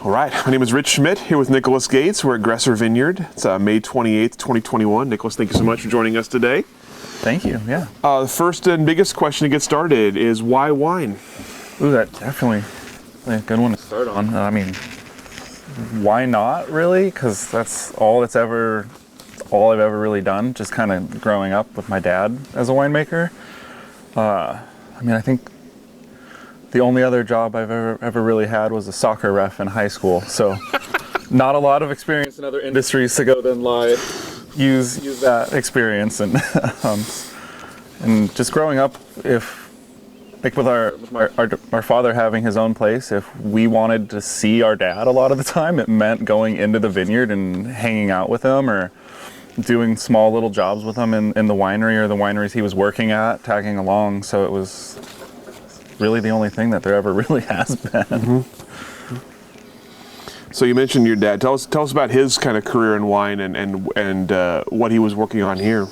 All right, my name is Rich Schmidt, here with Nicholas Gates. We're at Gresser Vineyard. It's May 28th, 2021. Nicholas, thank you so much for joining us today. Thank you, yeah. The first and biggest question to get started is why wine? Ooh, that's definitely a good one to start on. I mean, why not really? Because that's all I've ever really done, just kind of growing up with my dad as a winemaker. I think the only other job I've ever really had was a soccer ref in high school. So not a lot of experience in other industries to go then use that experience. And and just growing up, with our father having his own place, if we wanted to see our dad a lot of the time, it meant going into the vineyard and hanging out with him or doing small little jobs with him in the winery or the wineries he was working at, tagging along. So it was really the only thing that there ever really has been. Mm-hmm. So you mentioned your dad. Tell us about his kind of career in wine and what he was working on here.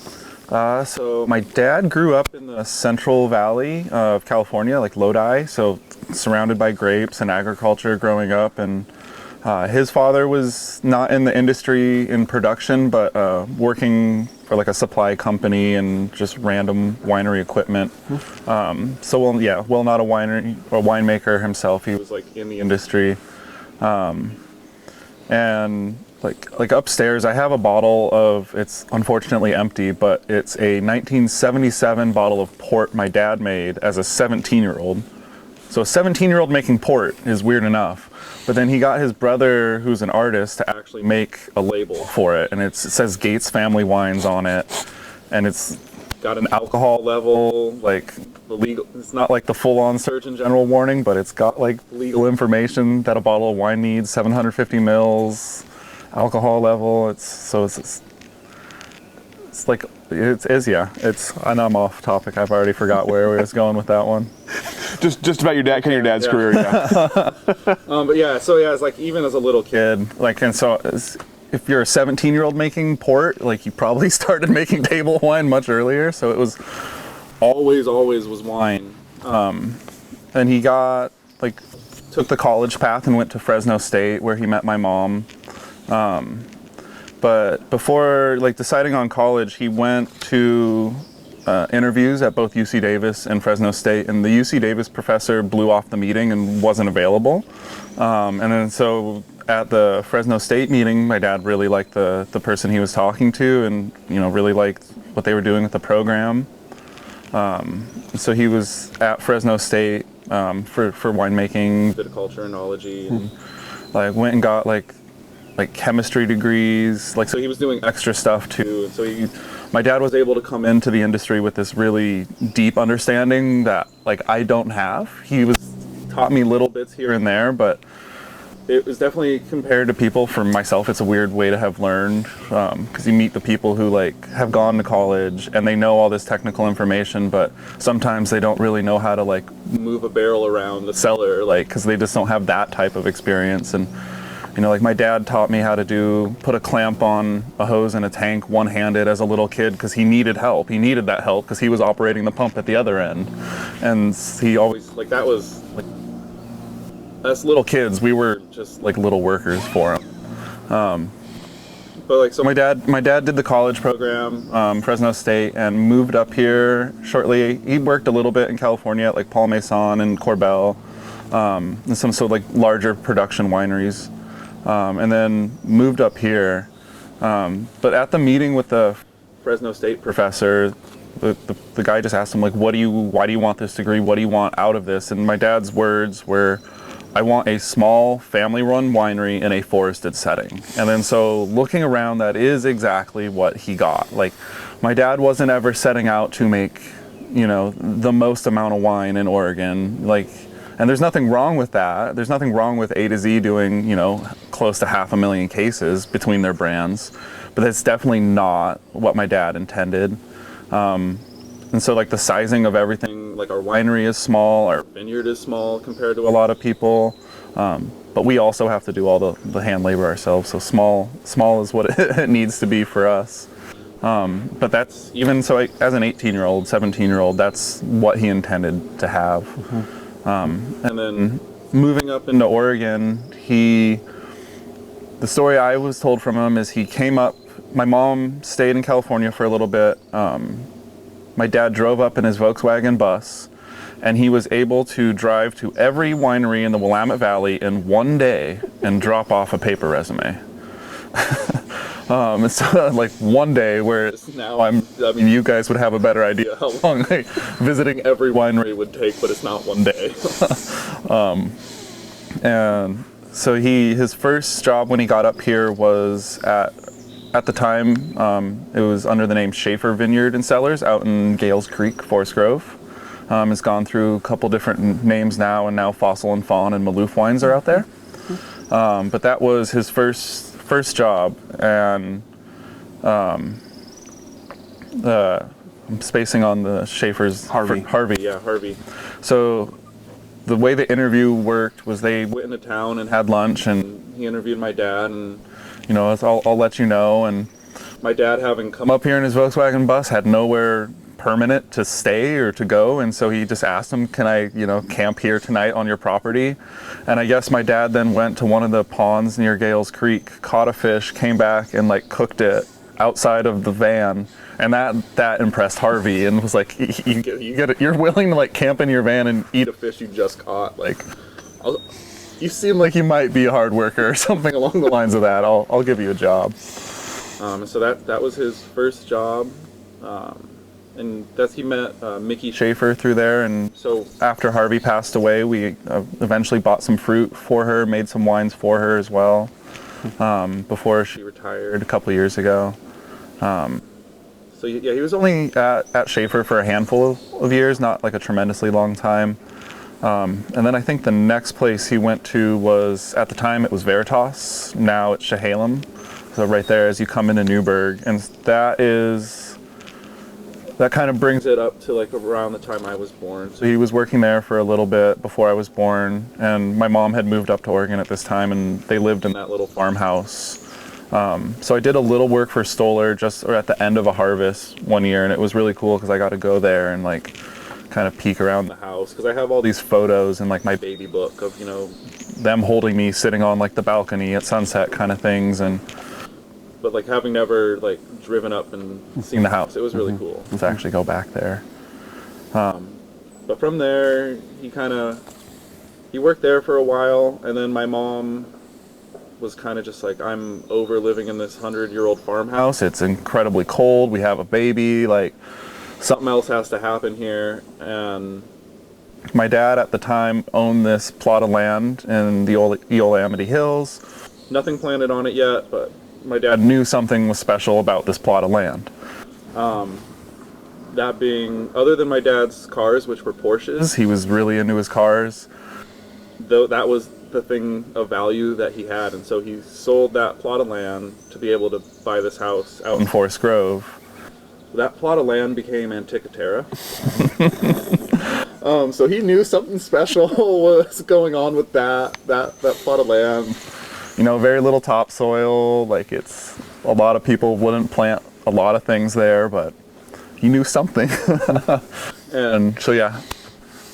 So my dad grew up in the Central Valley of California, like Lodi, so surrounded by grapes and agriculture growing up. And his father was not in the industry in production, but working for like a supply company and just random winery equipment. Well not a winemaker himself. He was like in the industry. And like upstairs, I have a bottle of, it's unfortunately empty, but it's a 1977 bottle of port my dad made as a 17-year-old. So a 17-year-old making port is weird enough. But then he got his brother, who's an artist, to actually make a label for it. And it says Gates Family Wines on it. And it's got an alcohol level, like the legal, it's not like the full-on Surgeon General warning, but it's got like legal information that a bottle of wine needs, 750 mils, alcohol level. And I'm off topic. I've already forgot where we was going with that one. Just about your dad, kind of your dad's career, yeah. It's like even as a little kid, if you're a 17-year-old making port, like you probably started making table wine much earlier. So it was always was wine. And he took the college path and went to Fresno State where he met my mom. But before deciding on college, he went to interviews at both UC Davis and Fresno State, and the UC Davis professor blew off the meeting and wasn't available. And then so at the Fresno State meeting, my dad really liked the person he was talking to, and really liked what they were doing with the program. So he was at Fresno State for winemaking, viticulture, enology, and went and got like chemistry degrees. So he was doing extra stuff too. And so my dad was able to come into the industry with this really deep understanding that I don't have. He taught me little bits here and there, but it was definitely, compared to people, for myself, it's a weird way to have learned, because you meet the people who have gone to college and they know all this technical information, but sometimes they don't really know how to move a barrel around the cellar, because they just don't have that type of experience. And my dad taught me how to put a clamp on a hose in a tank one-handed as a little kid, because he needed help. He needed that help because he was operating the pump at the other end. And he always, us little kids, we were just little workers for him. So my dad did the college program, Fresno State, and moved up here shortly. He worked a little bit in California at Paul Masson and Corbel, and some larger production wineries. And then moved up here. But at the meeting with the Fresno State professor, the guy just asked him, why do you want this degree? What do you want out of this? And my dad's words were, I want a small family-run winery in a forested setting. And then so looking around, that is exactly what he got. My dad wasn't ever setting out to make, the most amount of wine in Oregon. And there's nothing wrong with that. There's nothing wrong with A to Z doing, close to 500,000 cases between their brands. But that's definitely not what my dad intended. And so the sizing of everything, our winery is small, our vineyard is small compared to a lot of people. But we also have to do all the hand labor ourselves. So small is what it needs to be for us. But that's, even so, as an 18-year-old, 17-year-old, that's what he intended to have. And then moving up into Oregon, the story I was told from him is he came up, my mom stayed in California for a little bit. My dad drove up in his Volkswagen bus, and he was able to drive to every winery in the Willamette Valley in one day and drop off a paper resume. It's like one day, whereas now I mean, you guys would have a better idea how long visiting every winery would take, but it's not one day. And so his first job when he got up here was at the time, it was under the name Gresser Vineyard and Cellars out in Gales Creek, Forest Grove. It's gone through a couple different names now, and now Fossil and Fawn and Maloof wines are out there. But that was his first job, and I'm spacing on the Schaefer's Harvey. Harvey. So the way the interview worked was they went into town and had lunch, and he interviewed my dad, and I'll let you know. And my dad, having come up here in his Volkswagen bus, had nowhere permanent to stay or to go, and so he just asked him, can I camp here tonight on your property? And I guess my dad then went to one of the ponds near Gales Creek, caught a fish, came back and cooked it outside of the van, and that impressed Harvey, and was like, you get it, you're willing to camp in your van and eat a fish you just caught, you seem like you might be a hard worker or something along the lines of that. I'll give you a job. So that was his first job. And he met Mickey Schaefer through there, and so after Harvey passed away, we eventually bought some fruit for her, made some wines for her as well, before she retired a couple years ago. So yeah, he was only at Schaefer for a handful of years, not a tremendously long time. And then I think the next place he went to was, at the time it was Veritas, now it's Chehalem, so right there as you come into Newburgh, and that kind of brings it up to around the time I was born. So he was working there for a little bit before I was born, and my mom had moved up to Oregon at this time, and they lived in that little farmhouse. So I did a little work for Stoller or at the end of a harvest one year, and it was really cool because I got to go there and kind of peek around the house, because I have all these photos in my baby book of them holding me sitting on the balcony at sunset kind of things, but having never driven up and seen the house, it was really cool to actually go back there. But from there, he worked there for a while, and then my mom was kind of just I'm over living in this 100-year-old farmhouse. It's incredibly cold. We have a baby. Something else has to happen here. And my dad at the time owned this plot of land in the Eola Amity Hills. Nothing planted on it yet, but my dad knew something was special about this plot of land. That being, other than my dad's cars, which were Porsches, he was really into his cars. Though that was the thing of value that he had, and so he sold that plot of land to be able to buy this house out in Forest Grove. That plot of land became Antikythera. So he knew something special was going on with that plot of land. Very little topsoil. It's a lot of people wouldn't plant a lot of things there, but he knew something. And so yeah,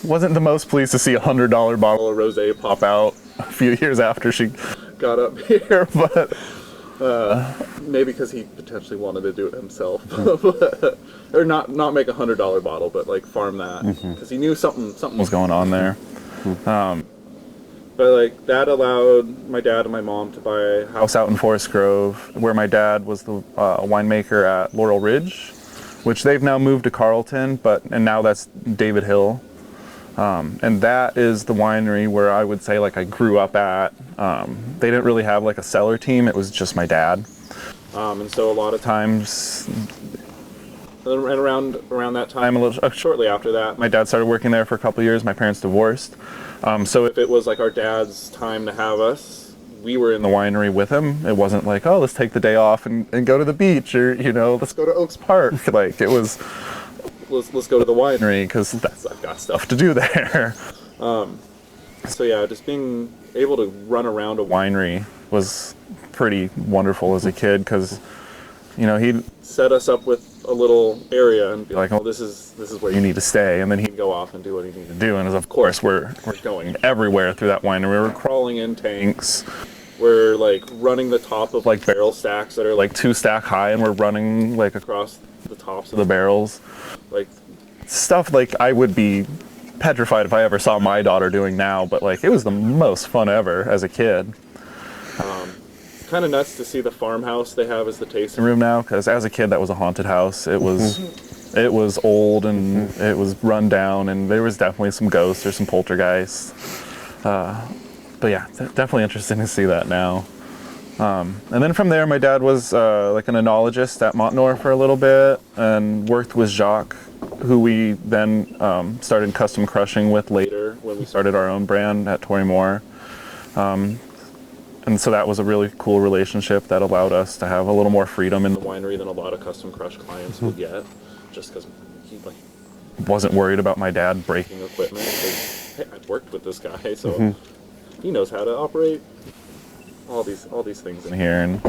wasn't the most pleased to see a $100 bottle of rosé pop out a few years after she got up here, but maybe because he potentially wanted to do it himself, or not make a $100 bottle, but farm that, because he knew something was going on there. But that allowed my dad and my mom to buy a house out in Forest Grove, where my dad was the winemaker at Laurel Ridge, which they've now moved to Carlton, and now that's David Hill. And that is the winery where I would say I grew up at. They didn't really have a cellar team, it was just my dad. And so a lot of times, and around that time, shortly after that, my dad started working there for a couple of years. My parents divorced. So if it was our dad's time to have us, we were in the winery with him. It wasn't oh, let's take the day off and go to the beach, or let's go to Oaks Park. It was, let's go to the winery because I've got stuff to do there. So yeah, just being able to run around a winery was pretty wonderful as a kid, because he'd set us up with a little area and be like, oh, this is where you need to stay, and then he'd go off and do what he needed to do. And of course, we're going everywhere through that winery. We're crawling in tanks. We're like running the top of like barrel stacks that are like 2 stack high, and we're running like across the tops of the barrels, like stuff like I would be petrified if I ever saw my daughter doing now. But like, it was the most fun ever as a kid. Kind of nuts to see the farmhouse they have as the tasting room now, because as a kid that was a haunted house. It was old and it was run down, and there was definitely some ghosts or some poltergeists. But yeah, definitely interesting to see that now. And then from there, my dad was like an enologist at Montnor for a little bit, and worked with Jacques, who we then started custom crushing with later when we started our own brand at Torrymore. And so that was a really cool relationship that allowed us to have a little more freedom in the winery than a lot of custom crush clients would get, just because he like wasn't worried about my dad breaking equipment. Because, hey, I've worked with this guy, so he knows how to operate all these things in here.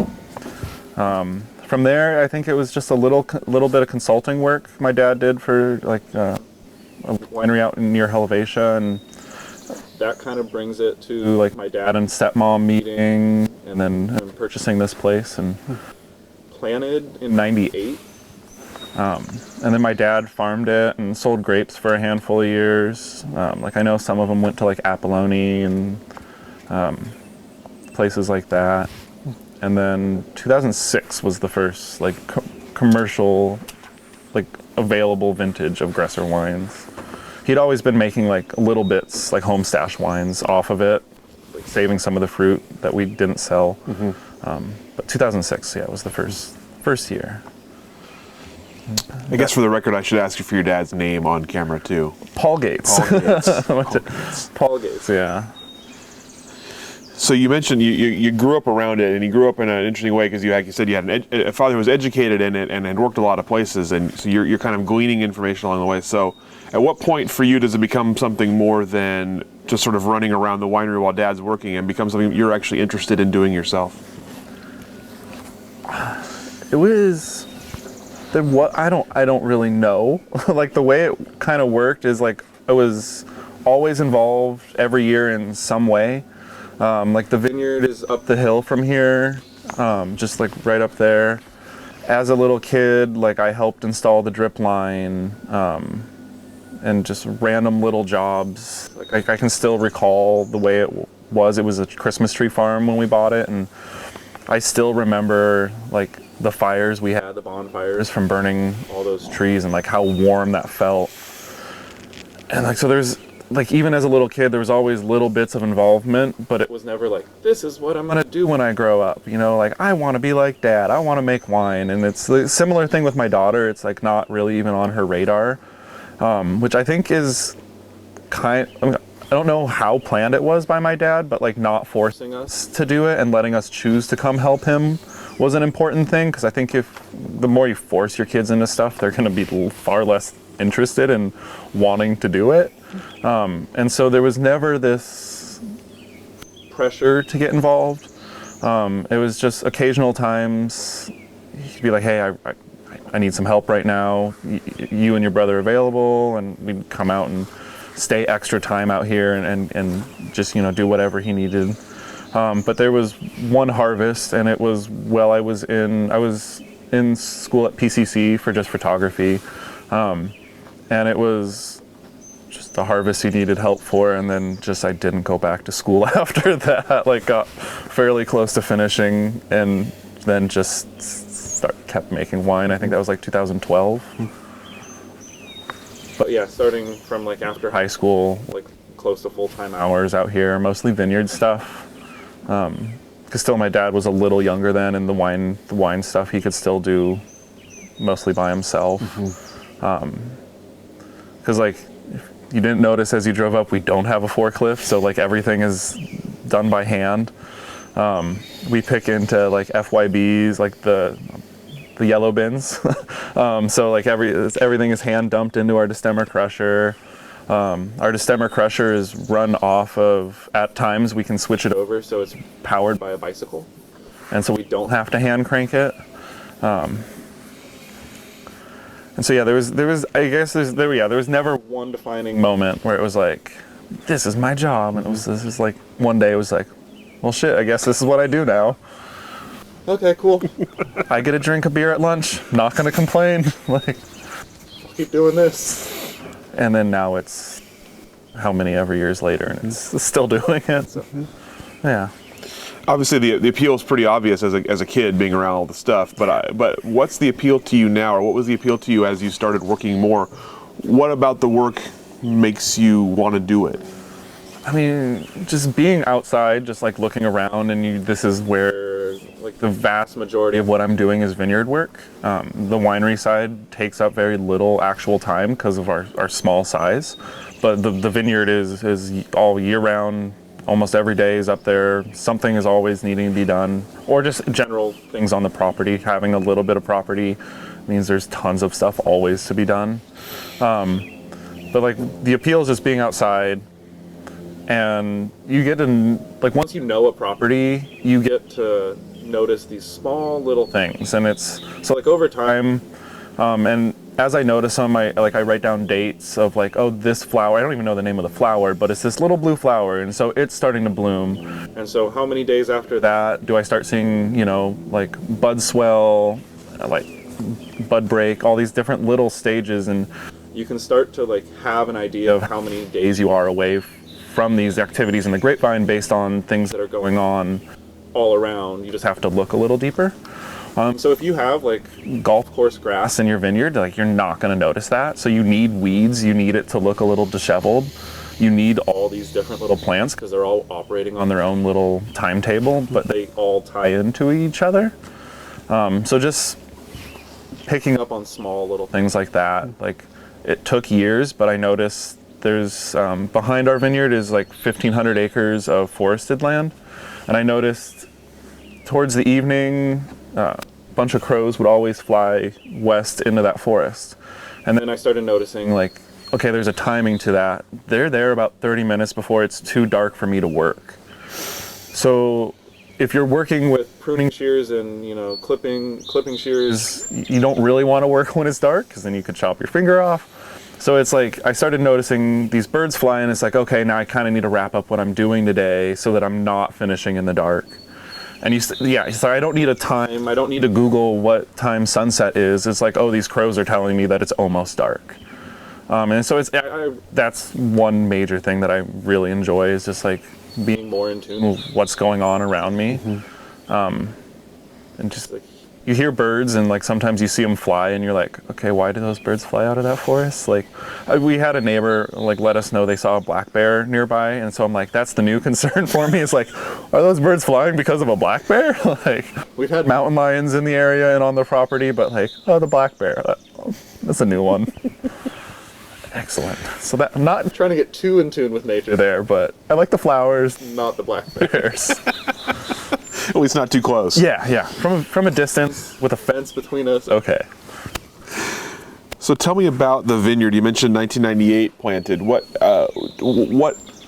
And from there, I think it was just a little bit of consulting work my dad did for like a winery out near Helvetia, and that kind of brings it to like my dad and stepmom meeting, and then purchasing this place and planted in '98. And then my dad farmed it and sold grapes for a handful of years. Like I know some of them went to like Apolloni and places like that. And then 2006 was the first like commercial, like available vintage of Gresser wines. He'd always been making like little bits, like home stash wines off of it, like saving some of the fruit that we didn't sell. But 2006, yeah, was the first year. I guess for the record, I should ask you for your dad's name on camera too. Paul Gates. Paul Gates. Paul Gates, yeah. So you mentioned you grew up around it, and you grew up in an interesting way because you said you had a father who was educated in it and had worked a lot of places, and so you're kind of gleaning information along the way. So at what point for you does it become something more than just sort of running around the winery while dad's working, and become something you're actually interested in doing yourself? It was what I don't really know. Like the way it kind of worked is like I was always involved every year in some way. Like the vineyard is up the hill from here, just like right up there. As a little kid, like I helped install the drip line, and just random little jobs. Like I can still recall the way it was. It was a Christmas tree farm when we bought it, and I still remember like the fires we had, the bonfires from burning all those trees, and like how warm that felt. And like so there's like, even as a little kid, there was always little bits of involvement, but it was never like, this is what I'm gonna do when I grow up. You know, like I want to be like dad. I want to make wine. And it's the similar thing with my daughter. It's like not really even on her radar, which I think is I don't know how planned it was by my dad, but like not forcing us to do it and letting us choose to come help him was an important thing. Because I think if the more you force your kids into stuff, they're going to be far less interested in wanting to do it. And so there was never this pressure to get involved. It was just occasional times he'd be like, hey, I need some help right now. You and your brother available? And we'd come out and stay extra time out here and just, you know, do whatever he needed. But there was one harvest, and it was I was in school at PCC for just photography. And it was just the harvest he needed help for, and then just I didn't go back to school after that. Like got fairly close to finishing, and then just kept making wine. I think that was like 2012. But yeah, starting from like after high school, like close to full-time hours out here, mostly vineyard stuff. Because still my dad was a little younger then, and the wine stuff he could still do mostly by himself. Because like, if you didn't notice as you drove up, we don't have a forklift, so like everything is done by hand. We pick into like FYBs, like the yellow bins. So like everything is hand dumped into our destemmer crusher. Our destemmer crusher is run off of, at times we can switch it over so it's powered by a bicycle, and so we don't have to hand crank it. And so yeah, there was there was never one defining moment where it was like, this is my job, and this is like one day it was like, well shit, I guess this is what I do now. Okay, cool. I get to drink a beer at lunch, not gonna complain. Like, I'll keep doing this. And then now it's how many ever years later, and it's still doing it. So, yeah. Obviously, the appeal is pretty obvious as a kid being around all the stuff. But what's the appeal to you now, or what was the appeal to you as you started working more? What about the work makes you want to do it? I mean, just being outside, just like looking around, and this is where like the vast majority of what I'm doing is vineyard work. The winery side takes up very little actual time because of our small size, but the vineyard is all year round. Almost every day is up there. Something is always needing to be done, or just general things on the property. Having a little bit of property means there's tons of stuff always to be done. But like the appeal is just being outside, and you get to, like, once you know a property, you get to notice these small little things, and it's so like over time, and as I notice them, I write down dates of like, oh, this flower, I don't even know the name of the flower, but it's this little blue flower, and so it's starting to bloom. And so how many days after that do I start seeing, like bud swell, like bud break, all these different little stages, and you can start to like have an idea of how many days you are away from these activities in the grapevine based on things that are going on all around. You just have to look a little deeper. So if you have like golf course grass in your vineyard, like you're not going to notice that. So you need weeds, you need it to look a little disheveled. You need all these different little plants because they're all operating on their own little timetable, but they all tie into each other. So just picking up on small little things like that. Like it took years, but I noticed there's behind our vineyard is like 1,500 acres of forested land. And I noticed towards the evening, a bunch of crows would always fly west into that forest. And then I started noticing like, okay, there's a timing to that. They're there about 30 minutes before it's too dark for me to work. So if you're working with pruning shears and, clipping shears, you don't really want to work when it's dark because then you could chop your finger off. So it's like, I started noticing these birds fly, and it's like, okay, now I kind of need to wrap up what I'm doing today so that I'm not finishing in the dark. And so I don't need a time, I don't need to Google what time sunset is. It's like, oh, these crows are telling me that it's almost dark. And so that's one major thing that I really enjoy, is just like being more in tune with what's going on around me. And just like, you hear birds, and like sometimes you see them fly, and you're like, okay, why do those birds fly out of that forest? Like we had a neighbor like let us know they saw a black bear nearby, and so I'm like, that's the new concern for me. Is like, are those birds flying because of a black bear? Like we've had mountain lions in the area and on the property, but like, oh, the black bear, that's a new one. Excellent. So that, I'm not trying to get too in tune with nature there, but I like the flowers, not the black bears. At least not too close. Yeah. From a distance with a fence between us. Okay. So tell me about the vineyard. You mentioned 1998 planted.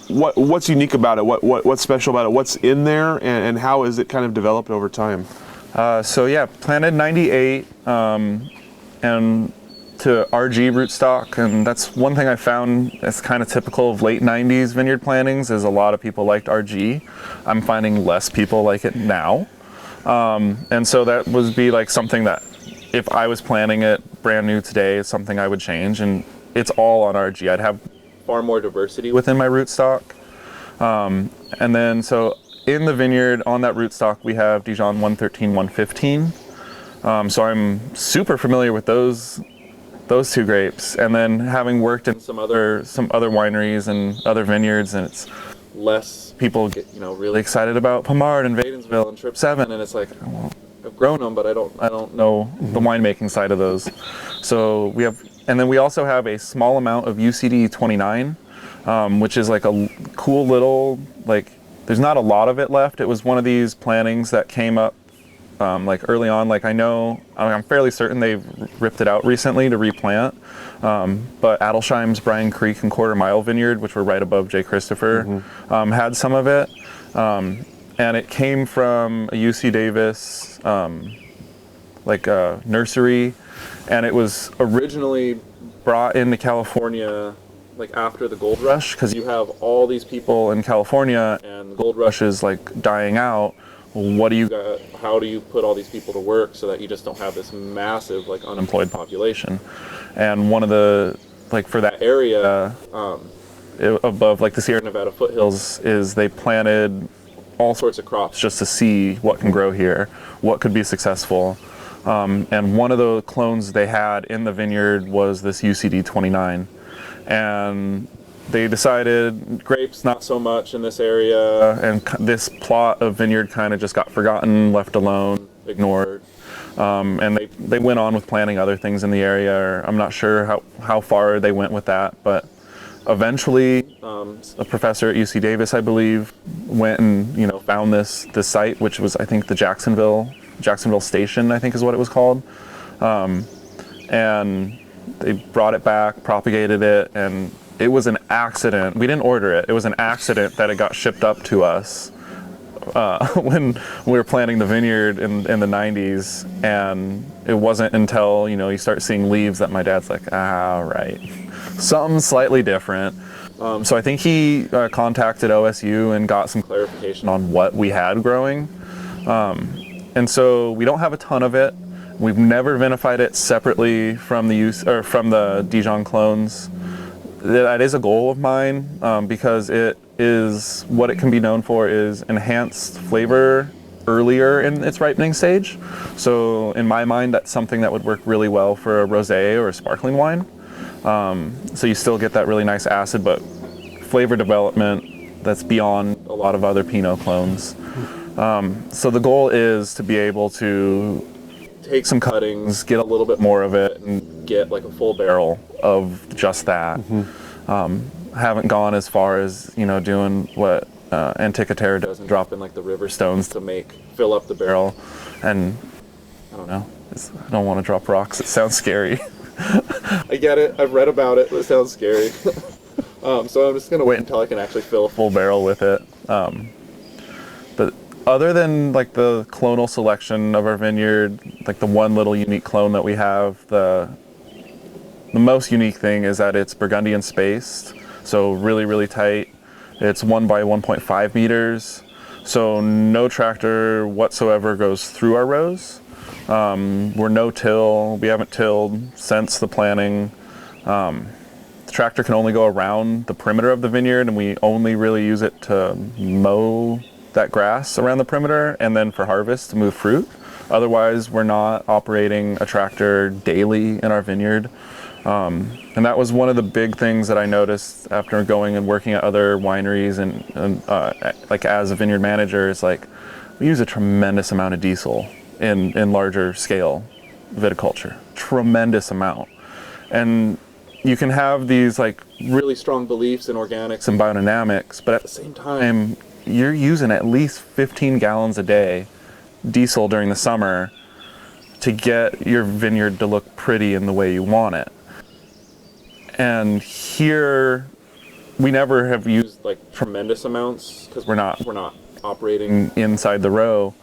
What's unique about it? What's special about it? What's in there, and how is it kind of developed over time? Planted 98 and to RG rootstock, and that's one thing I found that's kind of typical of late 90s vineyard plantings, is a lot of people liked RG. I'm finding less people like it now. And so that would be like something that if I was planting it brand new today, it's something I would change, and it's all on RG. I'd have far more diversity within my rootstock. And then so in the vineyard on that rootstock, we have Dijon 113, 115. So I'm super familiar with those two grapes, and then having worked in some other wineries and other vineyards, and it's less people get really excited about Pommard and Vadensville and Trip 7, and it's like, well, I've grown them, but I don't know the winemaking side of those. So we also have a small amount of UCD 29, which is like a cool little, like, there's not a lot of it left. It was one of these plantings that came up like early on. Like I'm fairly certain they've ripped it out recently to replant. But Adelsheim's Bryan Creek and Quarter Mile Vineyard, which were right above J. Christopher, had some of it. And it came from a UC Davis nursery. And it was originally brought into California like after the gold rush, because you have all these people in California and the gold rush is like dying out. What do you got? How do you put all these people to work so that you just don't have this massive like unemployed population? And one of the, like for that area above like the Sierra Nevada foothills, is they planted all sorts of crops just to see what can grow here, what could be successful. And one of the clones they had in the vineyard was this UCD 29. And they decided grapes not so much in this area, and this plot of vineyard kind of just got forgotten, left alone, ignored. And they went on with planting other things in the area. I'm not sure how far they went with that, but eventually a professor at UC Davis, I believe, went and found this site, which was, I think, the Jacksonville Station, I think is what it was called. And they brought it back, propagated it, and it was an accident. We didn't order it. It was an accident that it got shipped up to us when we were planting the vineyard in the 90s. And it wasn't until, you start seeing leaves that my dad's like, right, something slightly different. So I think he contacted OSU and got some clarification on what we had growing. And so we don't have a ton of it. We've never vinified it separately from the Dijon clones. That is a goal of mine, because it is what it can be known for is enhanced flavor earlier in its ripening stage. So in my mind, that's something that would work really well for a rosé or a sparkling wine. So you still get that really nice acid, but flavor development that's beyond a lot of other Pinot clones. So the goal is to be able to take some cuttings, get a little bit more of it, and get like a full barrel of just that. Haven't gone as far as doing what Antiquitaire does and drop in like the river stones to fill up the barrel. And I don't know, I don't want to drop rocks. It sounds scary. I get it. I've read about it. It sounds scary. So I'm just gonna wait until I can actually fill a full barrel with it. But other than like the clonal selection of our vineyard, like the one little unique clone that we have, the most unique thing is that it's Burgundian spaced, so really, really tight. It's 1 by 1.5 meters, so no tractor whatsoever goes through our rows. We're no-till. We haven't tilled since the planting. The tractor can only go around the perimeter of the vineyard, and we only really use it to mow that grass around the perimeter and then for harvest to move fruit. Otherwise, we're not operating a tractor daily in our vineyard. And that was one of the big things that I noticed after going and working at other wineries and like as a vineyard manager, is like we use a tremendous amount of diesel in larger scale viticulture, tremendous amount. And you can have these like really strong beliefs in organics and biodynamics, but at the same time, you're using at least 15 gallons a day diesel during the summer to get your vineyard to look pretty in the way you want it. And here, we never have used like tremendous amounts because we're not operating inside the row,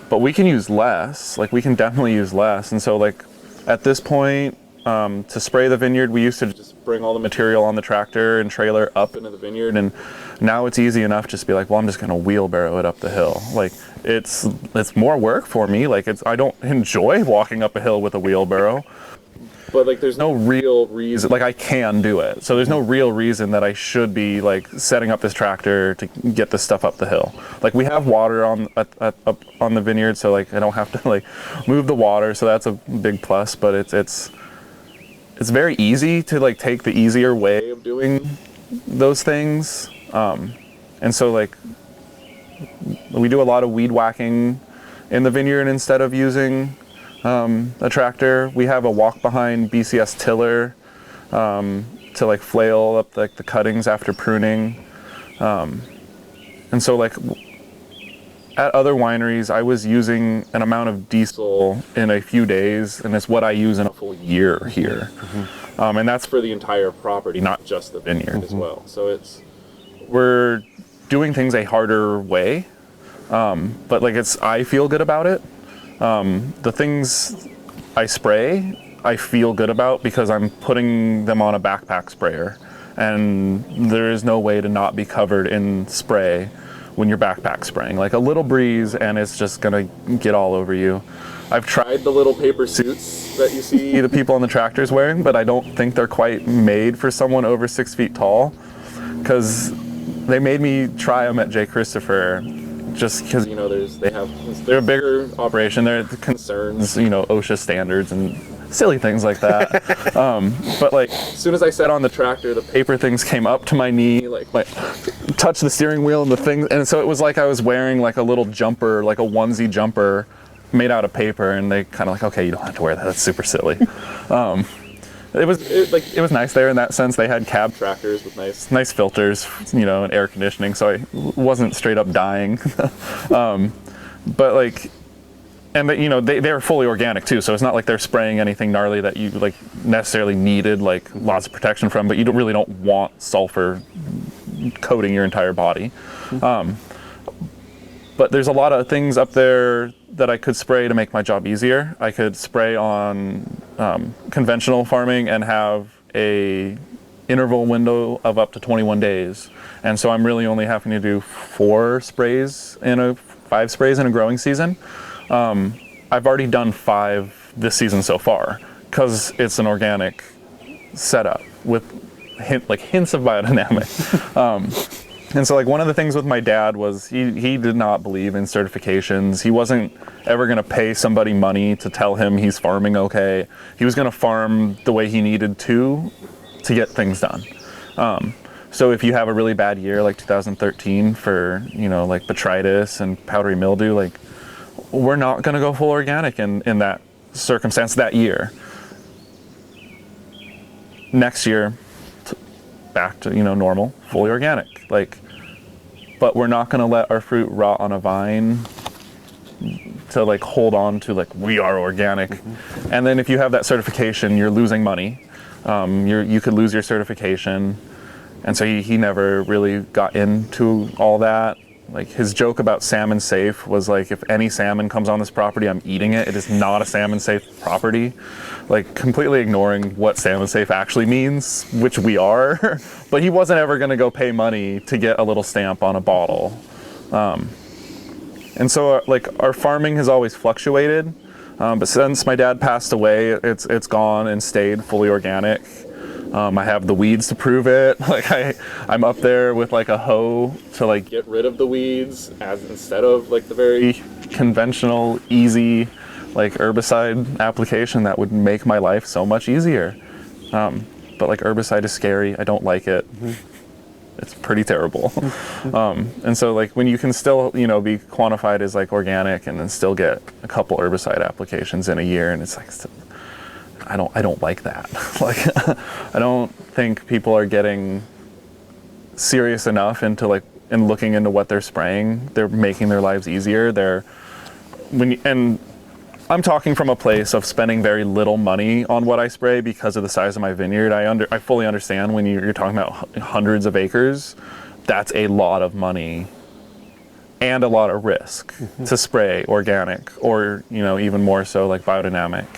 but we can use less. Like we can definitely use less. And so like at this point, to spray the vineyard, we used to just bring all the material on the tractor and trailer up into the vineyard, and now it's easy enough just to be like, well, I'm just gonna wheelbarrow it up the hill. Like it's more work for me. Like I don't enjoy walking up a hill with a wheelbarrow, but like there's no real reason. Like I can do it, so there's no real reason that I should be like setting up this tractor to get this stuff up the hill. Like we have water up on the vineyard, so like I don't have to like move the water, so that's a big plus. But it's very easy to like take the easier way of doing those things. And so like we do a lot of weed whacking in the vineyard instead of using a tractor. We have a walk behind BCS tiller to like flail up like the cuttings after pruning. And so like at other wineries, I was using an amount of diesel in a few days, and it's what I use in a full year here. Mm-hmm. And that's for the entire property, not just the vineyard as well. So we're doing things a harder way, but like I feel good about it. The things I spray, I feel good about because I'm putting them on a backpack sprayer, and there is no way to not be covered in spray when you're backpack spraying. Like a little breeze and it's just gonna get all over you. I've tried the little paper suits that you see the people on the tractors wearing, but I don't think they're quite made for someone over 6 feet tall, because they made me try them at J. Christopher, just because, you know, they're a bigger operation. There are concerns, you know, OSHA standards and silly things like that. But like, as soon as I sat on the tractor, the paper things came up to my knee, like touched the steering wheel and the thing, and so it was like I was wearing like a little jumper, like a onesie jumper made out of paper, and they kind of like, okay, you don't have to wear that, that's super silly. It was nice there in that sense. They had cab tractors with nice filters, you know, and air conditioning, so I wasn't straight up dying. But like, and you know, they're fully organic too, so it's not like they're spraying anything gnarly that you like necessarily needed like lots of protection from, but you really don't want sulfur coating your entire body. But there's a lot of things up there that I could spray to make my job easier. I could spray on conventional farming and have a interval window of up to 21 days. And so I'm really only having to do 5 sprays in a growing season. I've already done 5 this season so far because it's an organic setup with hints of biodynamic. And so like one of the things with my dad was he did not believe in certifications. He wasn't ever going to pay somebody money to tell him he's farming okay. He was going to farm the way he needed to get things done. So if you have a really bad year like 2013 for, you know, like botrytis and powdery mildew, like we're not going to go full organic in that circumstance that year. Next year, back to, you know, normal, fully organic. Like, but we're not going to let our fruit rot on a vine to like hold on to like we are organic. Mm-hmm. And then if you have that certification, you're losing money. You could lose your certification. And so he never really got into all that. Like his joke about salmon safe was like, if any salmon comes on this property, I'm eating it. It is not a salmon safe property. Like completely ignoring what salmon safe actually means, which we are. But he wasn't ever going to go pay money to get a little stamp on a bottle. And so like our farming has always fluctuated. But since my dad passed away, it's gone and stayed fully organic. I have the weeds to prove it. Like I'm up there with like a hoe to like get rid of the weeds instead of like the very conventional, easy like herbicide application that would make my life so much easier. But like herbicide is scary. I don't like it. Mm-hmm. It's pretty terrible. And so like when you can still, you know, be quantified as like organic and then still get a couple herbicide applications in a year, and it's like, I don't like that. Like, I don't think people are getting serious enough into like, and looking into what they're spraying. They're making their lives easier. And I'm talking from a place of spending very little money on what I spray because of the size of my vineyard. I fully understand when you're talking about hundreds of acres, that's a lot of money and a lot of risk to spray organic, or, you know, even more so like biodynamic.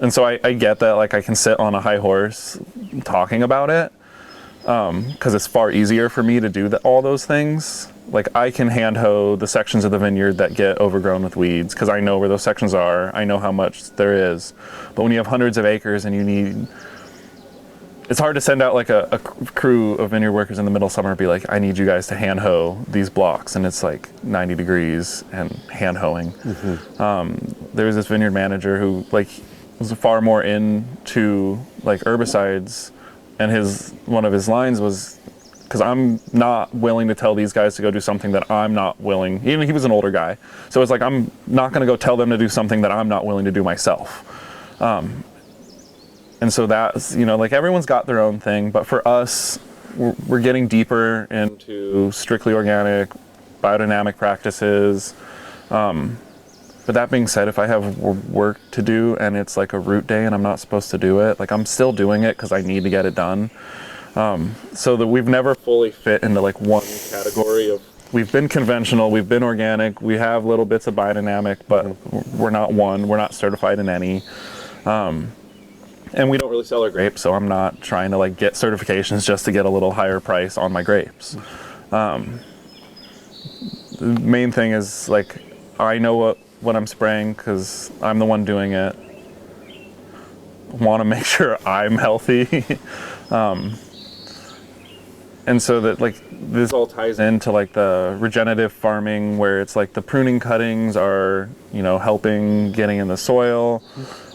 And so I get that, like I can sit on a high horse talking about it, because it's far easier for me to do all those things. Like I can hand hoe the sections of the vineyard that get overgrown with weeds because I know where those sections are. I know how much there is. But when you have hundreds of acres and it's hard to send out like a crew of vineyard workers in the middle of summer and be like, I need you guys to hand hoe these blocks, and it's like 90 degrees and hand hoeing. There was this vineyard manager who like was far more into like herbicides, and one of his lines was, because I'm not willing to tell these guys to go do something that I'm not willing. Even he was an older guy, so it's like I'm not going to go tell them to do something that I'm not willing to do myself. And so that's, you know, like everyone's got their own thing, but for us, we're getting deeper into strictly organic, biodynamic practices. But that being said, if I have work to do and it's like a root day and I'm not supposed to do it, like I'm still doing it because I need to get it done. So that we've never fully fit into like one category of we've been conventional, we've been organic, we have little bits of biodynamic, but we're not certified in any. And we don't really sell our grapes, so I'm not trying to like get certifications just to get a little higher price on my grapes. The main thing is like, I know what I'm spraying because I'm the one doing it. Want to make sure I'm healthy. And so that like this all ties into like the regenerative farming, where it's like the pruning cuttings are, you know, helping getting in the soil.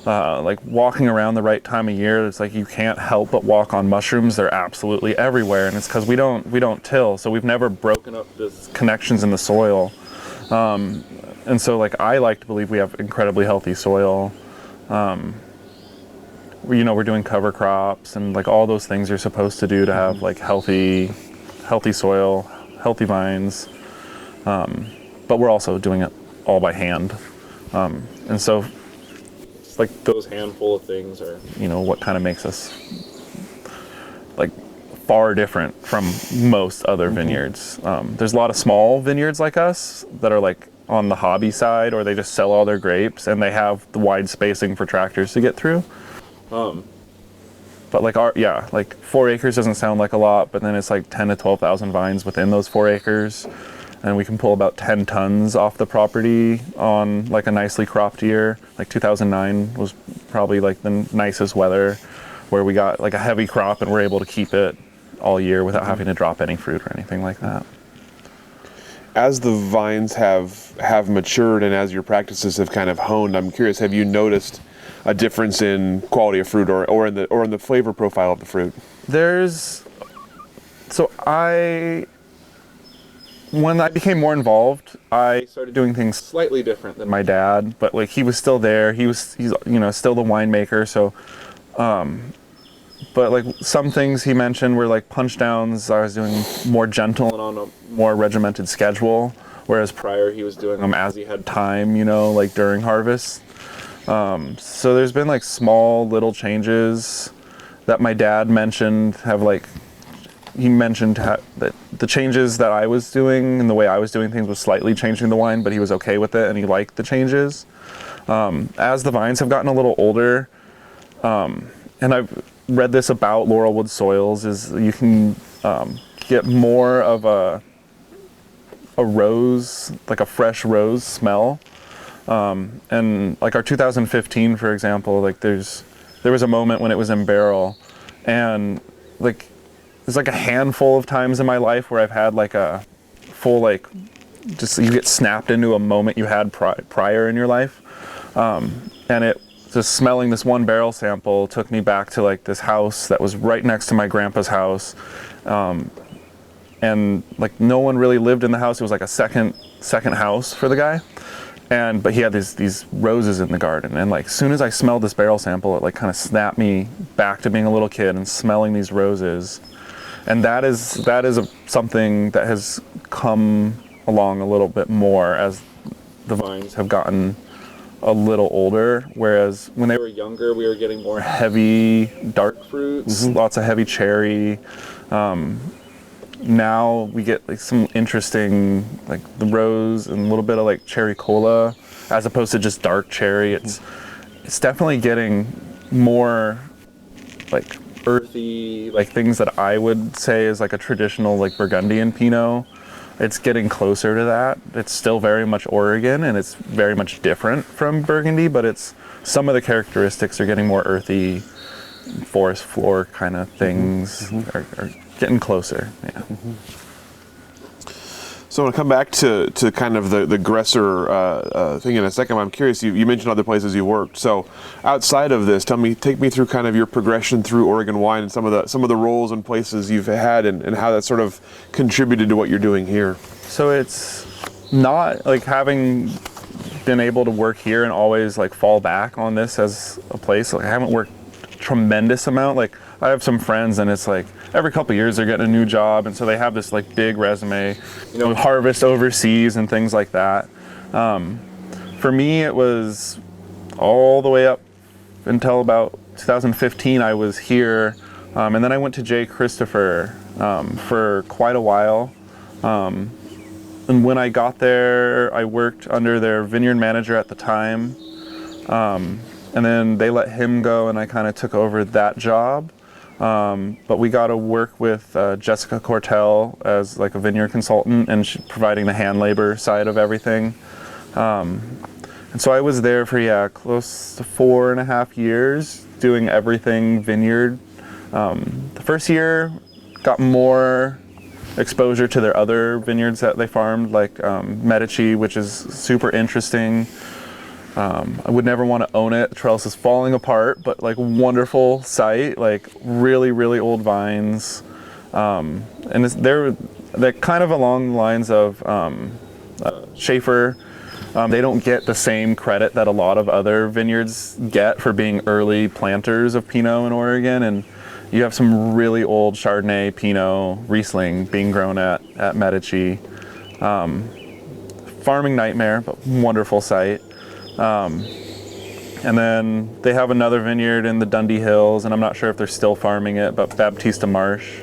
Like walking around the right time of year, it's like you can't help but walk on mushrooms. They're absolutely everywhere, and it's because we don't till, so we've never broken up the connections in the soil. And so like I like to believe we have incredibly healthy soil. You know, we're doing cover crops and like all those things you're supposed to do to have like healthy soil, healthy vines. But we're also doing it all by hand. And so like those handful of things are, you know, what kind of makes us like far different from most other vineyards. There's a lot of small vineyards like us that are like on the hobby side, or they just sell all their grapes and they have the wide spacing for tractors to get through. But like like 4 acres doesn't sound like a lot, but then it's like 10 to 12,000 vines within those 4 acres. And we can pull about 10 tons off the property on like a nicely cropped year. Like 2009 was probably like the nicest weather, where we got like a heavy crop and we're able to keep it all year without having to drop any fruit or anything like that. As the vines have matured and as your practices have kind of honed, I'm curious, have you noticed a difference in quality of fruit or in the flavor profile of the fruit? When I became more involved, I started doing things slightly different than my dad, but like he was still there. He's you know, still the winemaker. So, but like some things he mentioned were like punch downs. I was doing more gentle and on a more regimented schedule, whereas prior he was doing them as he had time, you know, like during harvest. So there's been like small little changes that my dad mentioned he mentioned that the changes that I was doing and the way I was doing things was slightly changing the wine, but he was okay with it and he liked the changes. As the vines have gotten a little older, and I've read this about laurelwood soils, is you can get more of a rose, like a fresh rose smell. And like our 2015, for example, like there was a moment when it was in barrel, and like there's like a handful of times in my life where I've had like a full like just you get snapped into a moment you had prior in your life, and it just smelling this one barrel sample took me back to like this house that was right next to my grandpa's house, and like no one really lived in the house. It was like a second house for the guy. But he had these roses in the garden, and like as soon as I smelled this barrel sample, it like kind of snapped me back to being a little kid and smelling these roses. And that is something that has come along a little bit more as the vines have gotten a little older. Whereas when they were younger, we were getting more heavy, dark fruits, lots of heavy cherry. Now we get like some interesting, like the rose and a little bit of like cherry cola, as opposed to just dark cherry. It's definitely getting more like earthy, like things that I would say is like a traditional like Burgundian Pinot. It's getting closer to that. It's still very much Oregon and it's very much different from Burgundy, but it's some of the characteristics are getting more earthy, forest floor kind of things are getting closer. Yeah. So I want to come back to kind of the Gresser thing in a second. I'm curious, you mentioned other places you worked. So outside of this, take me through kind of your progression through Oregon wine and some of the roles and places you've had and how that sort of contributed to what you're doing here. So it's not like having been able to work here and always like fall back on this as a place. Like I haven't worked a tremendous amount. Like I have some friends and it's like every couple of years they're getting a new job, and so they have this like big resume, you know, harvest overseas and things like that. For me, it was all the way up until about 2015. I was here, and then I went to J. Christopher for quite a while. And when I got there, I worked under their vineyard manager at the time. And then they let him go and I kind of took over that job. But we got to work with Jessica Cortell as like a vineyard consultant, and providing the hand labor side of everything. And so I was there for, close to 4.5 years doing everything vineyard. The first year got more exposure to their other vineyards that they farmed, like Medici, which is super interesting. I would never want to own it. The trellis is falling apart, but like wonderful site, like really, really old vines. And they're kind of along the lines of Schaefer. They don't get the same credit that a lot of other vineyards get for being early planters of Pinot in Oregon. And you have some really old Chardonnay, Pinot, Riesling being grown at Medici. Farming nightmare, but wonderful site. And then they have another vineyard in the Dundee Hills, and I'm not sure if they're still farming it, but Baptista Marsh.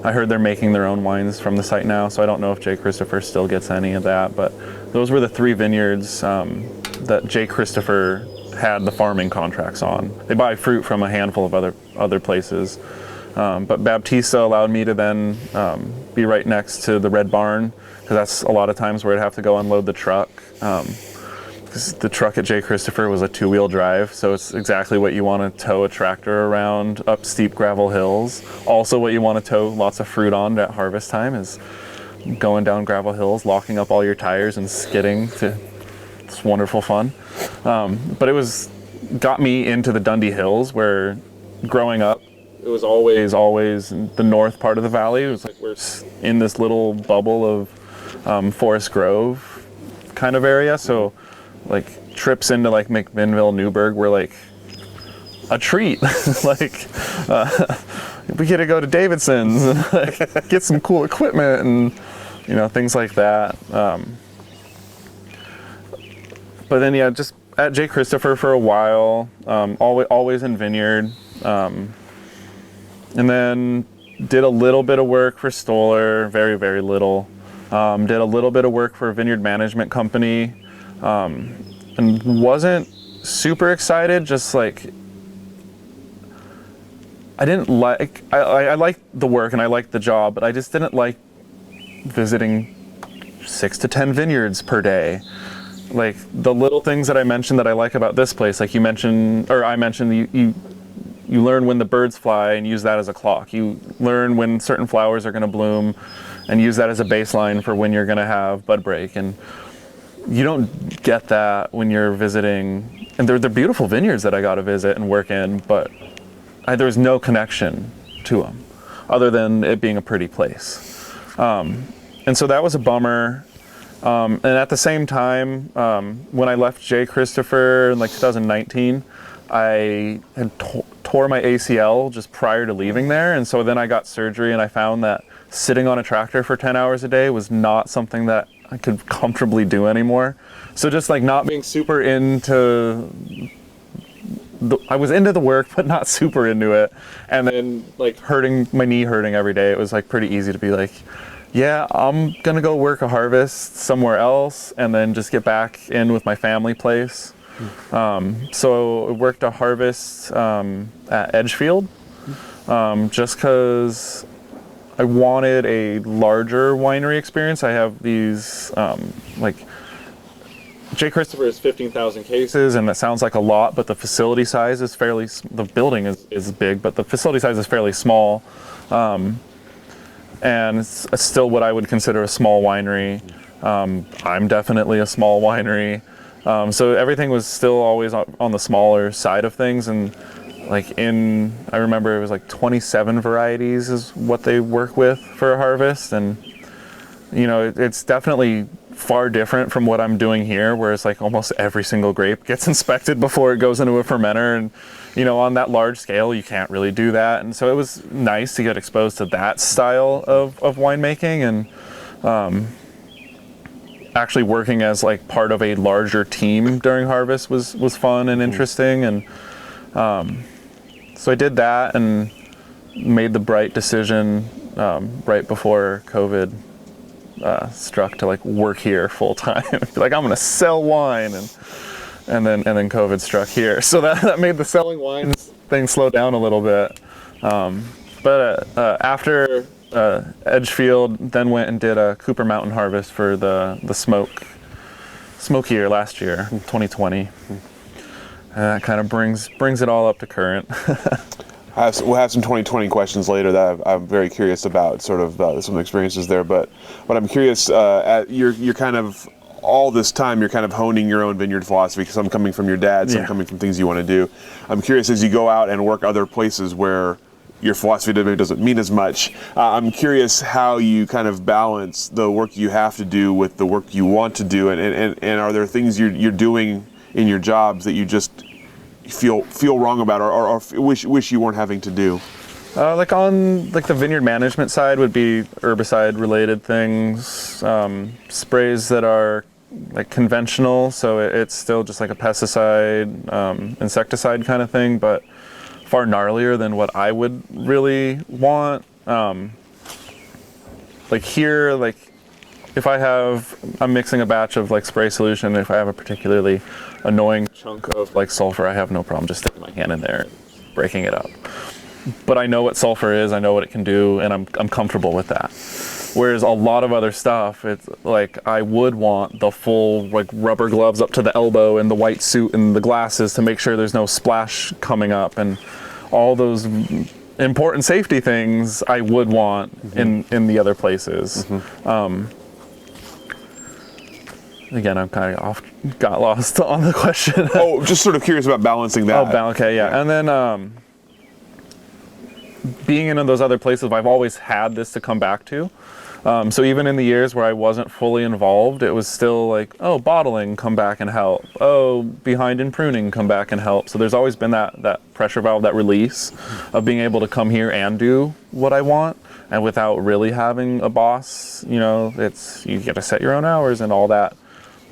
I heard they're making their own wines from the site now, so I don't know if J. Christopher still gets any of that, but those were the 3 vineyards that J. Christopher had the farming contracts on. They buy fruit from a handful of other places. But Baptista allowed me to then be right next to the Red Barn, because that's a lot of times where I'd have to go unload the truck. The truck at J. Christopher was a 2-wheel drive, so it's exactly what you want to tow a tractor around up steep gravel hills. Also what you want to tow lots of fruit on at harvest time is going down gravel hills, locking up all your tires and skidding. It's wonderful fun. But it got me into the Dundee Hills, where growing up, it was always the north part of the valley. It was like we're in this little bubble of Forest Grove kind of area. So like trips into like McMinnville, Newburgh were like a treat. Like we get to go to Davidson's and like, get some cool equipment and things like that. But then just at J. Christopher for a while, always in vineyard, and then did a little bit of work for Stoller, very, very little. Did a little bit of work for a vineyard management company, and wasn't super excited. Just like I liked the work and I liked the job, but I just didn't like visiting 6 to 10 vineyards per day. Like the little things that I mentioned that I like about this place, like I mentioned, you learn when the birds fly and use that as a clock. You learn when certain flowers are going to bloom and use that as a baseline for when you're going to have bud break. And you don't get that when you're visiting. And they're beautiful vineyards that I got to visit and work in, but there was no connection to them other than it being a pretty place. And so that was a bummer. And at the same time, when I left J. Christopher in like 2019, I had tore my ACL just prior to leaving there. And so then I got surgery, and I found that sitting on a tractor for 10 hours a day was not something that I could comfortably do anymore. So just like not being super into I was into the work, but not super into it. And then like my knee hurting every day, it was like pretty easy to be like, yeah, I'm gonna go work a harvest somewhere else and then just get back in with my family place. So I worked a harvest at Edgefield, just because I wanted a larger winery experience. I have these, like, J. Christopher is 15,000 cases, and that sounds like a lot, but the facility size is the building is big, but the facility size is fairly small. And it's still what I would consider a small winery. I'm definitely a small winery. So everything was still always on the smaller side of things. And like I remember it was like 27 varieties is what they work with for a harvest. And, it's definitely far different from what I'm doing here, where it's like almost every single grape gets inspected before it goes into a fermenter. And, on that large scale, you can't really do that. And so it was nice to get exposed to that style of winemaking, and actually working as like part of a larger team during harvest was fun and interesting. And so I did that and made the bright decision right before COVID struck to like work here full time. Like I'm gonna sell wine, and then COVID struck here, so that made the selling wine thing slow down a little bit. But after Edgefield, then went and did a Cooper Mountain harvest for the smoke year last year, 2020. And that kind of brings it all up to current. We'll have some 2020 questions later that I'm very curious about, sort of some experiences there. But I'm curious, you're kind of, all this time you're kind of honing your own vineyard philosophy, some coming from your dad, some coming from things you want to do. I'm curious, as you go out and work other places where your philosophy doesn't mean as much, I'm curious how you kind of balance the work you have to do with the work you want to do, and are there things you're doing in your jobs that you just feel wrong about, or wish you weren't having to do? Like on like the vineyard management side would be herbicide related things, sprays that are like conventional, so it's still just like a pesticide, insecticide kind of thing, but far gnarlier than what I would really want. Like here, like if I'm mixing a batch of like spray solution, if I have a particularly annoying chunk of like sulfur, I have no problem just sticking my hand in there and breaking it up. But I know what sulfur is, I know what it can do, and I'm comfortable with that. Whereas a lot of other stuff, it's like I would want the full like rubber gloves up to the elbow and the white suit and the glasses to make sure there's no splash coming up, and all those important safety things I would want in the other places. Again, I'm kind of got lost on the question. Oh, just sort of curious about balancing that. Oh, okay, yeah. And then being in those other places, I've always had this to come back to. So even in the years where I wasn't fully involved, it was still like, oh, bottling, come back and help. Oh, behind in pruning, come back and help. So there's always been that pressure valve, that release of being able to come here and do what I want, and without really having a boss. You know, you get to set your own hours and all that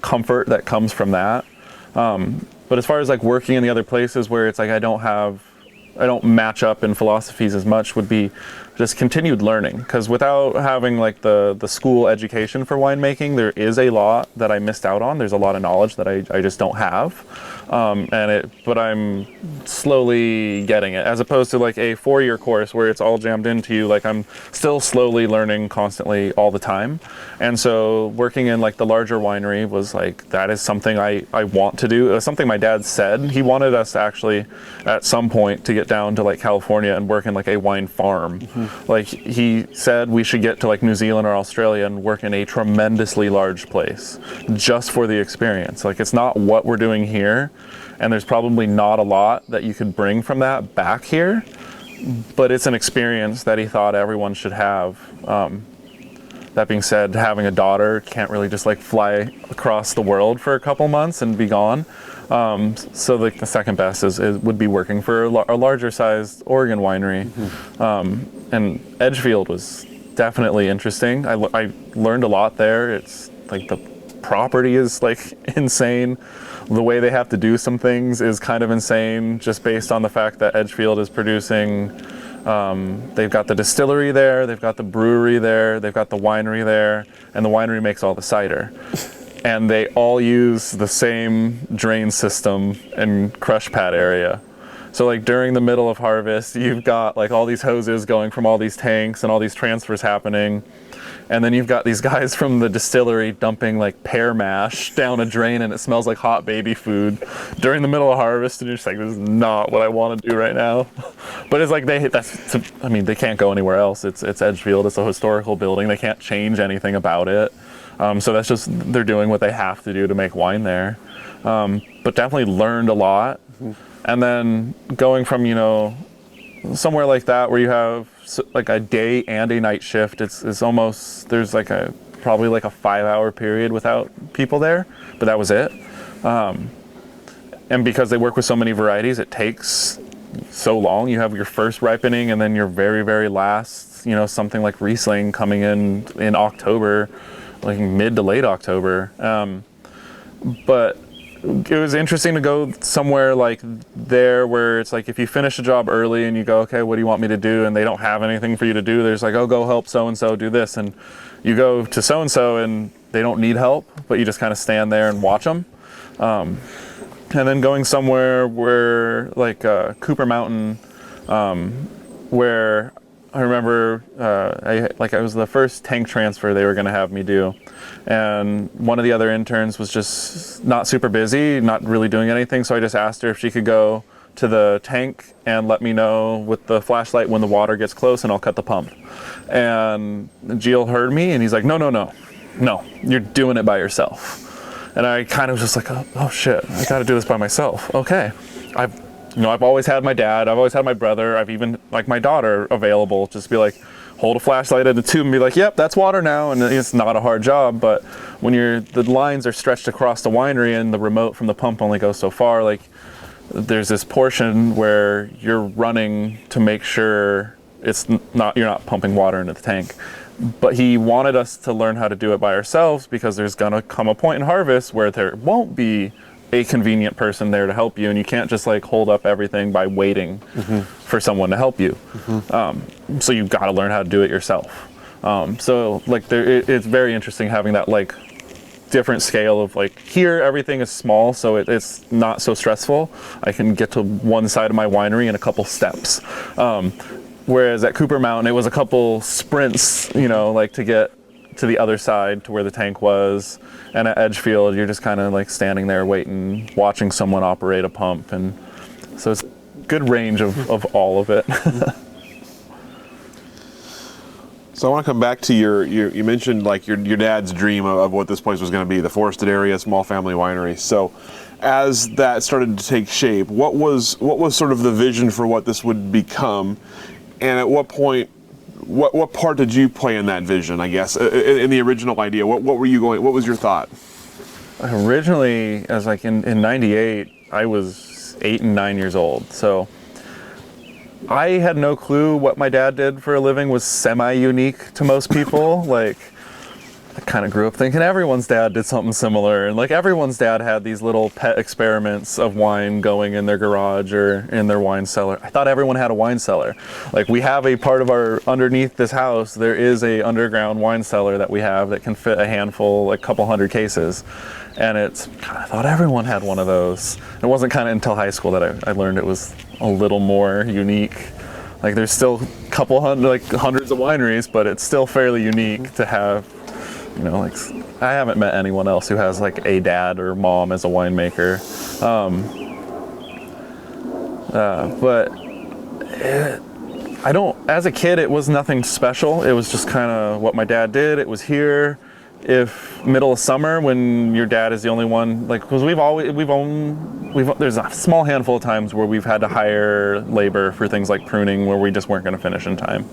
comfort that comes from that. But as far as like working in the other places where it's like I don't match up in philosophies as much, would be just continued learning, because without having like the school education for winemaking, there is a lot that I missed out on. There's a lot of knowledge that I just don't have, but I'm slowly getting it, as opposed to like a 4-year course where it's all jammed into you. Like I'm still slowly learning constantly all the time. And so working in like the larger winery was like, that is something I want to do. It was something my dad said. He wanted us actually at some point to get down to like California and work in like a wine farm. Like he said we should get to like New Zealand or Australia and work in a tremendously large place just for the experience. Like it's not what we're doing here, and there's probably not a lot that you could bring from that back here, but it's an experience that he thought everyone should have. That being said, having a daughter, can't really just like fly across the world for a couple months and be gone. So like the second best would be working for a larger sized Oregon winery. And Edgefield was definitely interesting. I learned a lot there. It's like the property is like insane. The way they have to do some things is kind of insane, just based on the fact that Edgefield is producing, they've got the distillery there, they've got the brewery there, they've got the winery there, and the winery makes all the cider. And they all use the same drain system and crush pad area. So like during the middle of harvest, you've got like all these hoses going from all these tanks and all these transfers happening. And then you've got these guys from the distillery dumping like pear mash down a drain, and it smells like hot baby food during the middle of harvest. And you're just like, this is not what I want to do right now. But it's like they can't go anywhere else. It's Edgefield. It's a historical building. They can't change anything about it. So that's just, they're doing what they have to do to make wine there. But definitely learned a lot. And then going from, somewhere like that where you have like a day and a night shift, it's almost, there's like probably like a 5-hour period without people there, but that was it. And because they work with so many varieties, it takes so long. You have your first ripening and then your very, very last, something like Riesling coming in October, like mid to late October. But it was interesting to go somewhere like there where it's like if you finish a job early and you go, okay, what do you want me to do? And they don't have anything for you to do. There's like, oh, go help so-and-so do this. And you go to so-and-so and they don't need help, but you just kind of stand there and watch them. And then going somewhere where like Cooper Mountain, where I remember I was the first tank transfer they were going to have me do. And one of the other interns was just not super busy, not really doing anything. So I just asked her if she could go to the tank and let me know with the flashlight when the water gets close, and I'll cut the pump. And Gilles heard me and he's like, no, you're doing it by yourself. And I kind of was just like, oh shit, I got to do this by myself. Okay. I've always had my dad, I've always had my brother, I've even like my daughter available, just be like, hold a flashlight at the tube and be like, yep, that's water now. And it's not a hard job, but when the lines are stretched across the winery and the remote from the pump only goes so far, like there's this portion where you're running to make sure you're not pumping water into the tank. But he wanted us to learn how to do it by ourselves, because there's gonna come a point in harvest where there won't be a convenient person there to help you, and you can't just like hold up everything by waiting for someone to help you. So you've got to learn how to do it yourself. So like it's very interesting having that like different scale of like, here everything is small, so it's not so stressful. I can get to one side of my winery in a couple steps. Whereas at Cooper Mountain, it was a couple sprints, like to get to the other side to where the tank was. And at Edgefield, you're just kind of like standing there waiting, watching someone operate a pump. And so it's a good range of all of it. So I want to come back to you mentioned like your dad's dream of what this place was going to be, the forested area, small family winery. So as that started to take shape, what was sort of the vision for what this would become? And at what point, what part did you play in that vision, I guess, in the original idea? What was your thought? Originally, as like in 98, I was 8 and 9 years old. So I had no clue what my dad did for a living was semi-unique to most people. Like, I kind of grew up thinking everyone's dad did something similar, and like everyone's dad had these little pet experiments of wine going in their garage or in their wine cellar. I thought everyone had a wine cellar. Like, we have a part of underneath this house, there is a underground wine cellar that we have that can fit a handful, like a couple hundred cases. And I thought everyone had one of those. It wasn't kind of until high school that I learned it was a little more unique. Like, there's still a couple hundred, like hundreds of wineries, but it's still fairly unique to have. Like I haven't met anyone else who has like a dad or mom as a winemaker. As a kid, it was nothing special. It was just kind of what my dad did. It was here. If middle of summer when your dad is the only one, like, because there's a small handful of times where we've had to hire labor for things like pruning where we just weren't going to finish in time.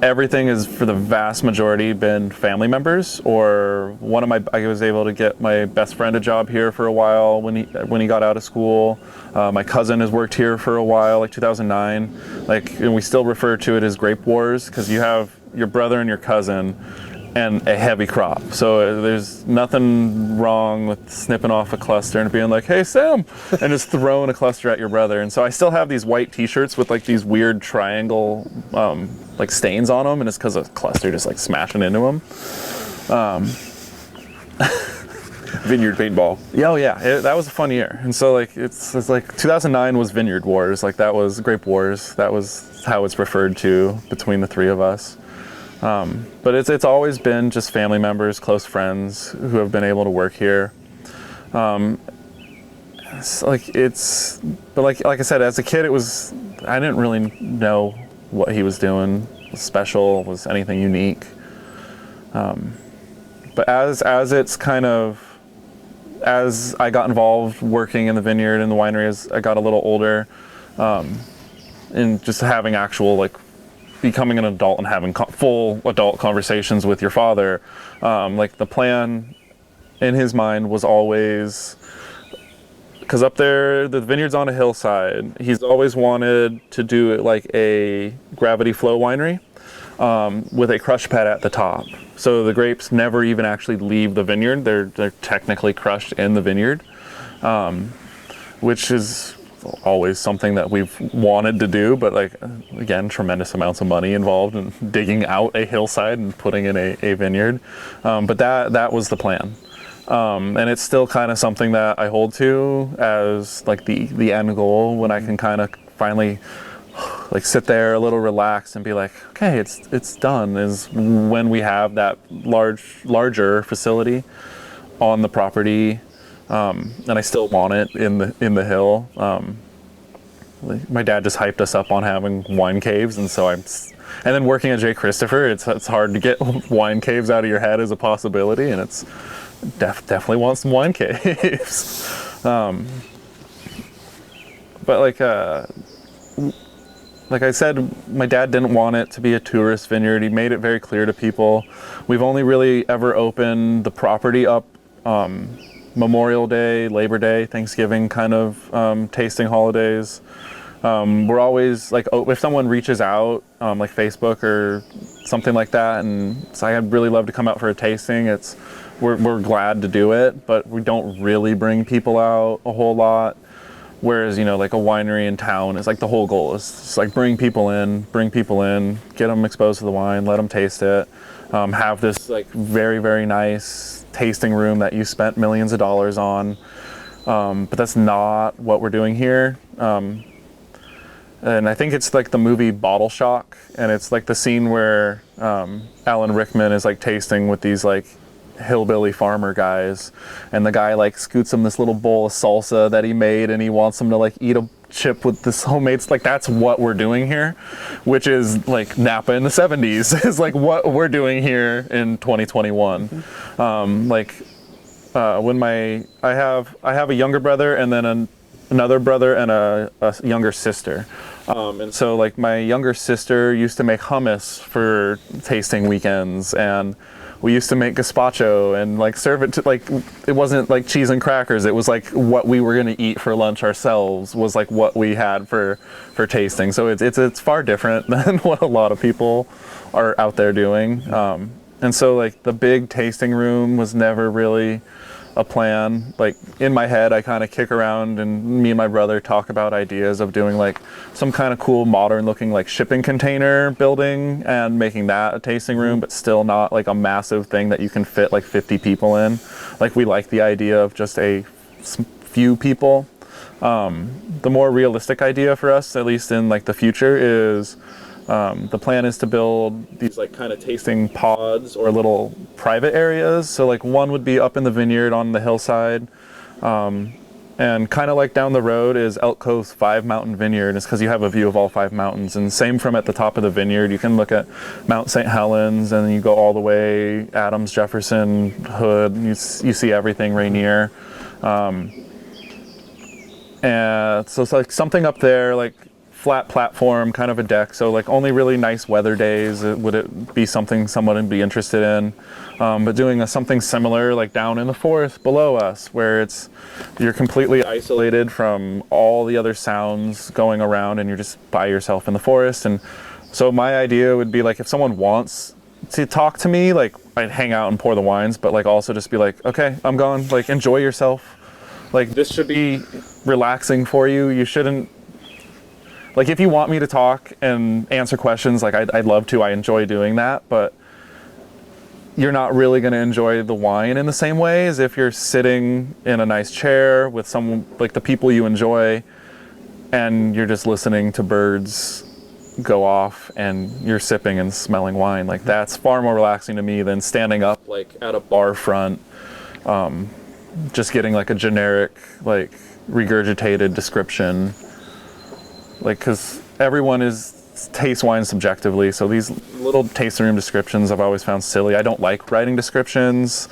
Everything is, for the vast majority, been family members, or I was able to get my best friend a job here for a while when he got out of school. My cousin has worked here for a while, like 2009. And we still refer to it as grape wars, because you have your brother and your cousin and a heavy crop. So there's nothing wrong with snipping off a cluster and being like, hey, Sam, and just throwing a cluster at your brother. And so I still have these white t-shirts with like these weird triangle like stains on them, and it's because a cluster just like smashing into them. Vineyard paintball. Yeah, oh yeah, that was a fun year. And so like it's like 2009 was Vineyard Wars, like that was Grape Wars. That was how it's referred to between the three of us. But it's always been just family members, close friends who have been able to work here. But like I said, as a kid, I didn't really know what he was doing was special, was anything unique. But as I got involved working in the vineyard and the winery as I got a little older, and just having actual like becoming an adult and having full adult conversations with your father, like the plan in his mind was always, because up there the vineyard's on a hillside, he's always wanted to do it like a gravity flow winery, with a crush pad at the top, so the grapes never even actually leave the vineyard. They're technically crushed in the vineyard. which is always something that we've wanted to do, but like, again, tremendous amounts of money involved in digging out a hillside and putting in a vineyard. But that was the plan. And it's still kind of something that I hold to as like the end goal, when I can kind of finally like sit there a little relaxed and be like, okay, it's done, is when we have that larger facility on the property. And I still want it in the hill. My dad just hyped us up on having wine caves, and so and then working at J. Christopher, it's hard to get wine caves out of your head as a possibility, and it's definitely want some wine caves. But like I said, my dad didn't want it to be a tourist vineyard. He made it very clear to people. We've only really ever opened the property up Memorial Day, Labor Day, Thanksgiving kind of tasting holidays. We're always like, if someone reaches out, like Facebook or something like that, and so I'd really love to come out for a tasting, we're glad to do it, but we don't really bring people out a whole lot. Whereas, like a winery in town is like the whole goal is just like bring people in, get them exposed to the wine, let them taste it, have this like very, very nice tasting room that you spent millions of dollars on. But that's not what we're doing here. And I think it's like the movie Bottle Shock, and it's like the scene where Alan Rickman is like tasting with these like hillbilly farmer guys, and the guy like scoots him this little bowl of salsa that he made, and he wants him to like eat a chip with this homemade, like that's what we're doing here, which is like Napa in the 70s is like what we're doing here in 2021. When I have a younger brother and then another brother and a younger sister. And so like my younger sister used to make hummus for tasting weekends, and we used to make gazpacho and like serve it to, like, it wasn't like cheese and crackers. It was like what we were going to eat for lunch ourselves was like what we had for tasting. So it's far different than what a lot of people are out there doing. And so like the big tasting room was never really a plan. Like in my head, I kind of kick around, and me and my brother talk about ideas of doing like some kind of cool modern looking like shipping container building and making that a tasting room, but still not like a massive thing that you can fit like 50 people in. Like we like the idea of just a few people. The more realistic idea for us, at least in like the future, is the plan is to build these like kind of tasting pods or little private areas. So like one would be up in the vineyard on the hillside, and kind of like down the road is Elk Cove's 5 Mountain Vineyard. It's because you have a view of all 5 mountains, and same from at the top of the vineyard. You can look at Mount St. Helens, and you go all the way Adams, Jefferson, Hood. You see everything, Rainier. And so it's like something up there, like flat platform, kind of a deck. So like only really nice weather days would it be something someone would be interested in. But doing something similar like down in the forest below us, where you're completely isolated from all the other sounds going around, and you're just by yourself in the forest. And so my idea would be like, if someone wants to talk to me, like I'd hang out and pour the wines, but like also just be like, okay, I'm gone, like enjoy yourself. Like this should be relaxing for you. You shouldn't, like if you want me to talk and answer questions, like I'd love to, I enjoy doing that, but you're not really going to enjoy the wine in the same way as if you're sitting in a nice chair with someone, like the people you enjoy, and you're just listening to birds go off and you're sipping and smelling wine. Like that's far more relaxing to me than standing up like at a bar front, just getting like a generic, like regurgitated description. Like, because everyone tastes wine subjectively, so these little tasting room descriptions I've always found silly. I don't like writing descriptions.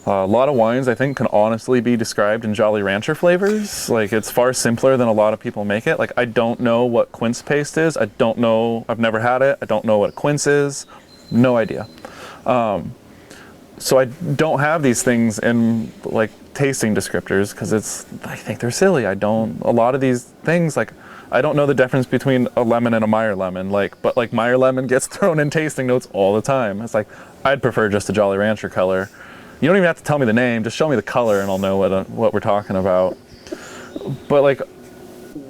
A lot of wines I think can honestly be described in Jolly Rancher flavors. Like it's far simpler than a lot of people make it. Like I don't know what quince paste is. I don't know, I've never had it. I don't know what quince is. No idea. So I don't have these things in like tasting descriptors because I think they're silly. A lot of these things, like I don't know the difference between a lemon and a Meyer lemon, but Meyer lemon gets thrown in tasting notes all the time. It's like, I'd prefer just a Jolly Rancher color. You don't even have to tell me the name, just show me the color and I'll know what we're talking about. But like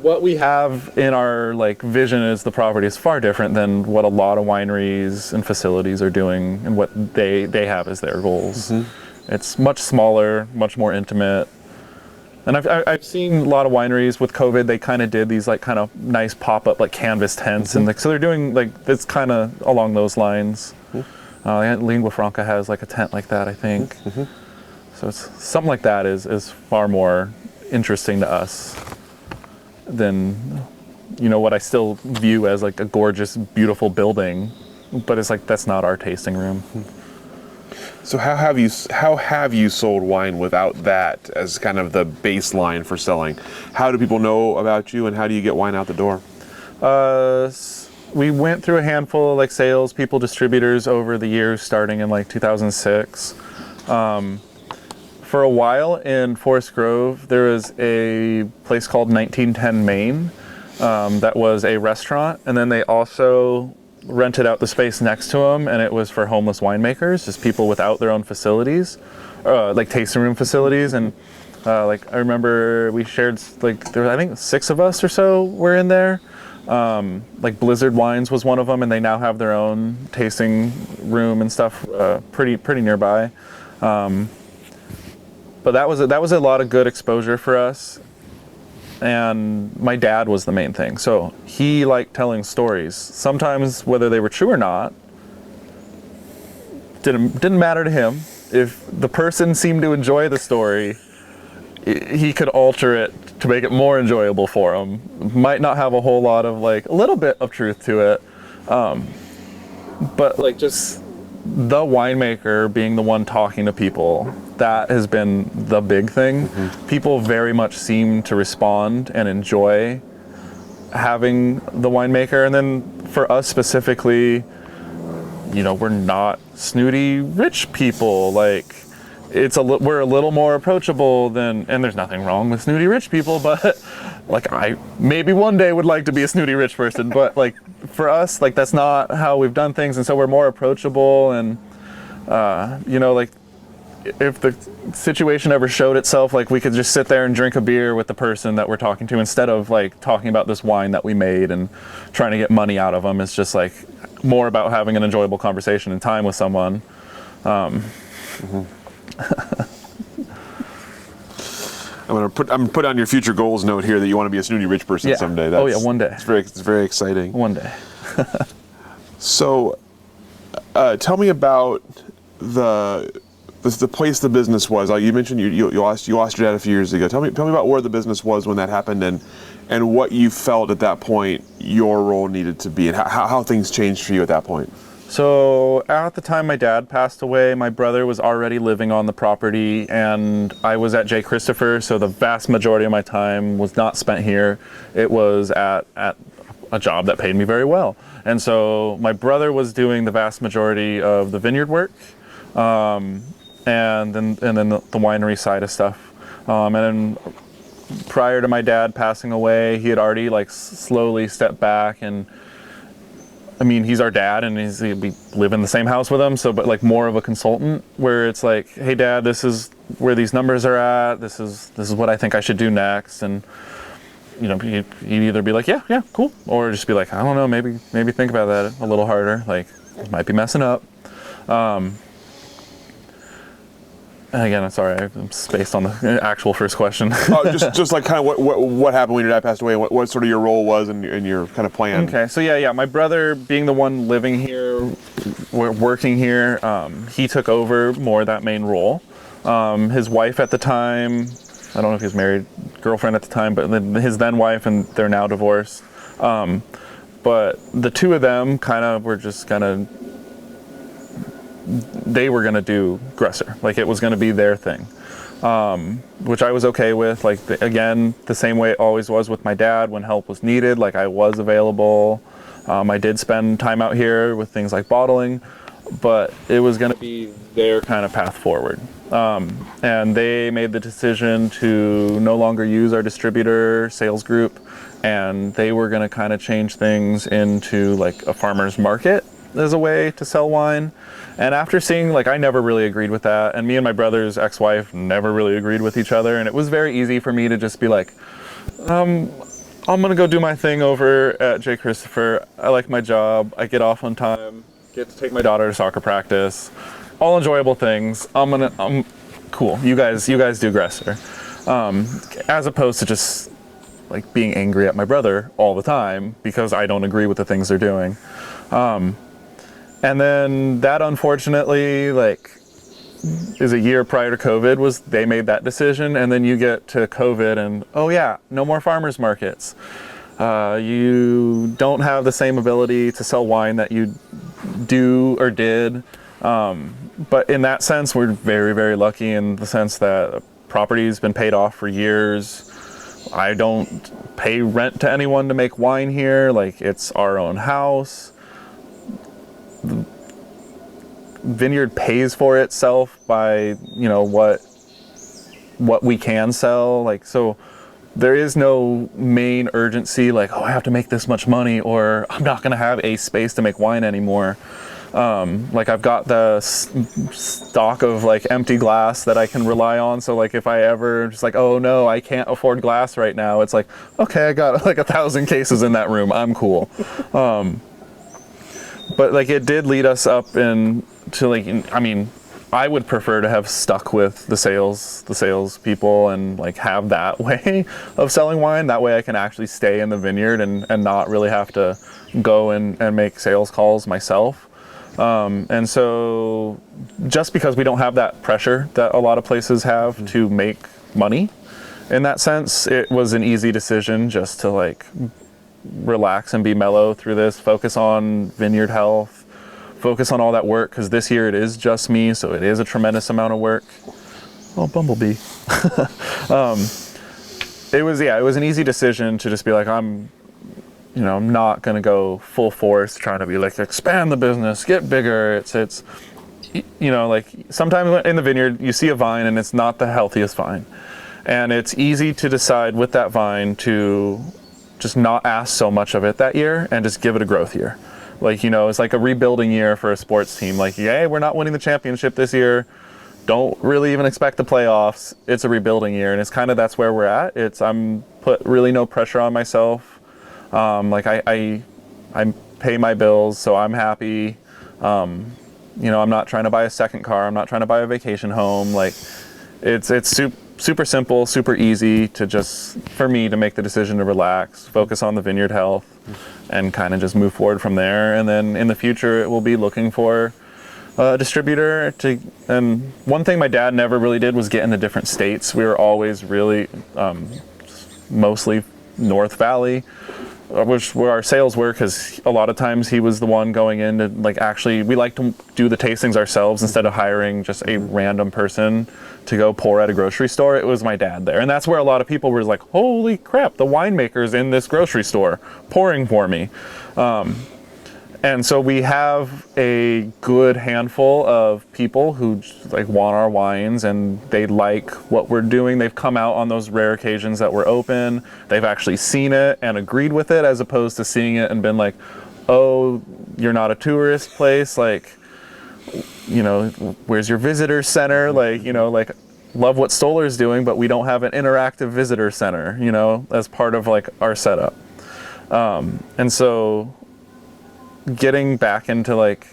what we have in our like vision is the property is far different than what a lot of wineries and facilities are doing and what they have as their goals. It's much smaller, much more intimate. And I've seen a lot of wineries with COVID, they kind of did these like kind of nice pop-up like canvas tents, and like, so they're doing like, it's kind of along those lines. Lingua Franca has like a tent like that, I think. So it's something like that is far more interesting to us than, you know, what I still view as like a gorgeous, beautiful building, but it's like, that's not our tasting room. So how have you sold wine without that as kind of the baseline for selling? How do people know about you, and how do you get wine out the door? We went through a handful of like sales people, distributors over the years, starting in like 2006. For a while in Forest Grove, there was a place called 1910 Main that was a restaurant, and then they also rented out the space next to them, and it was for homeless winemakers, just people without their own facilities, like tasting room facilities. And like I remember we shared, like there was, I think 6 of us or so were in there. Like Blizzard Wines was one of them, and they now have their own tasting room and stuff pretty nearby. But that was a lot of good exposure for us. And my dad was the main thing. So he liked telling stories. Sometimes whether they were true or not, didn't matter to him. If the person seemed to enjoy the story, he could alter it to make it more enjoyable for him. Might not have a whole lot of like, a little bit of truth to it. But like just the winemaker being the one talking to people, that has been the big thing. People very much seem to respond and enjoy having the winemaker. And then for us specifically, you know, we're not snooty rich people. Like we're a little more approachable than, and there's nothing wrong with snooty rich people, but like I maybe one day would like to be a snooty rich person, but like for us, like that's not how we've done things. And so we're more approachable, and you know, like if the situation ever showed itself, like we could just sit there and drink a beer with the person that we're talking to instead of like talking about this wine that we made and trying to get money out of them. It's just like more about having an enjoyable conversation and time with someone. I'm gonna put on your future goals note here that you want to be a snooty rich person someday. One day. It's very exciting. One day. So, tell me about the place the business was. You mentioned you lost your dad a few years ago. Tell me about where the business was when that happened, and what you felt at that point your role needed to be, and how things changed for you at that point. So at the time my dad passed away, my brother was already living on the property, and I was at J. Christopher, so the vast majority of my time was not spent here. It was at a job that paid me very well. And so my brother was doing the vast majority of the vineyard work, and then the winery side of stuff. And then prior to my dad passing away, he had already like slowly stepped back, and I mean, he's our dad, and we live in the same house with him, so, but like more of a consultant, where it's like, hey dad, this is where these numbers are at, this is what I think I should do next. And you know, he'd either be like, yeah, cool, or just be like, I don't know, maybe think about that a little harder, like, might be messing up. And again, I'm sorry, I'm spaced on the actual first question. just like kind of what happened when your dad passed away, and what sort of your role was and your kind of plan. Okay, so yeah, my brother being the one living here, working here, he took over more of that main role. His wife at the time, I don't know if he was married, girlfriend at the time, but his then wife, and they're now divorced. But the two of them kind of were just they were gonna do Gresser, like it was gonna be their thing, which I was okay with. Like again, the same way it always was with my dad. When help was needed, like I was available. I did spend time out here with things like bottling, but it was gonna be their kind of path forward. And they made the decision to no longer use our distributor sales group, and they were gonna kind of change things into like a farmer's market as a way to sell wine. And after seeing, like, I never really agreed with that, and me and my brother's ex-wife never really agreed with each other, and it was very easy for me to just be like, I'm gonna go do my thing over at J. Christopher. I like my job. I get off on time. Get to take my daughter to soccer practice. All enjoyable things. I'm cool. You guys do Gresser. As opposed to just like being angry at my brother all the time because I don't agree with the things they're doing. And then that, unfortunately, like, is a year prior to COVID they made that decision, and then you get to COVID and, oh yeah, no more farmers markets. You don't have the same ability to sell wine that you do or did. But in that sense, we're very, very lucky in the sense that the property's been paid off for years. I don't pay rent to anyone to make wine here. Like, it's our own house. The vineyard pays for itself by, you know, what we can sell. Like, so there is no main urgency like, oh, I have to make this much money, or I'm not going to have a space to make wine anymore. Like, I've got the stock of like empty glass that I can rely on. So like, if I ever just like, oh no, I can't afford glass right now, it's like, okay, I got like 1,000 cases in that room. I'm cool. But like, it did lead us up into like, I mean, I would prefer to have stuck with the sales people and like have that way of selling wine. That way I can actually stay in the vineyard and not really have to go and make sales calls myself. And so just because we don't have that pressure that a lot of places have to make money in that sense, it was an easy decision just to like relax and be mellow through this, focus on vineyard health, focus on all that work, because this year it is just me, so it is a tremendous amount of work. Oh, bumblebee. It was an easy decision to just be like, I'm not gonna go full force trying to be like, expand the business, get bigger. It's you know, like, sometimes in the vineyard you see a vine and it's not the healthiest vine, and it's easy to decide with that vine to just not ask so much of it that year and just give it a growth year. Like, you know, it's like a rebuilding year for a sports team. Like, yay, we're not winning the championship this year. Don't really even expect the playoffs. It's a rebuilding year, and it's kind of, that's where we're at. I'm put really no pressure on myself. Like, I pay my bills, so I'm happy. You know, I'm not trying to buy a second car. I'm not trying to buy a vacation home. Like, it's super simple, super easy to just, for me, to make the decision to relax, focus on the vineyard health, and kind of just move forward from there. And then in the future, it will be looking for a distributor to, and one thing my dad never really did was get into different states. We were always really mostly North Valley, which where our sales were, because a lot of times he was the one going in to, like, actually, we like to do the tastings ourselves instead of hiring just a random person to go pour at a grocery store. It was my dad there, and that's where a lot of people were like, holy crap, the winemaker's in this grocery store pouring for me. And so we have a good handful of people who like want our wines, and they like what we're doing. They've come out on those rare occasions that we're open. They've actually seen it and agreed with it, as opposed to seeing it and been like, oh, you're not a tourist place. Like, you know, where's your visitor center? Like, you know, like, love what Stolar's doing, but we don't have an interactive visitor center, you know, as part of like our setup. And so getting back into, like,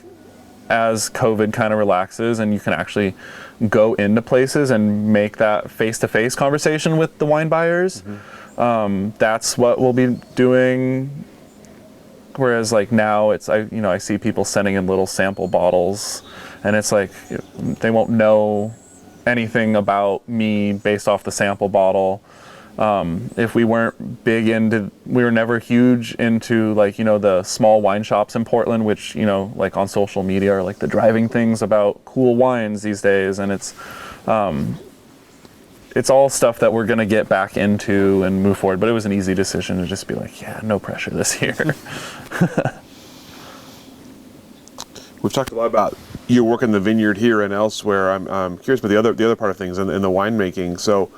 as COVID kind of relaxes and you can actually go into places and make that face-to-face conversation with the wine buyers, that's what we'll be doing. Whereas like now it's, I see people sending in little sample bottles, and it's like, they won't know anything about me based off the sample bottle. If we weren't big into, we were never huge into, like, you know, the small wine shops in Portland, which, you know, like on social media are like the driving things about cool wines these days. And it's all stuff that we're going to get back into and move forward. But it was an easy decision to just be like, yeah, no pressure this year. We've talked a lot about you work in the vineyard here and elsewhere. I'm curious about the other part of things in the winemaking. So,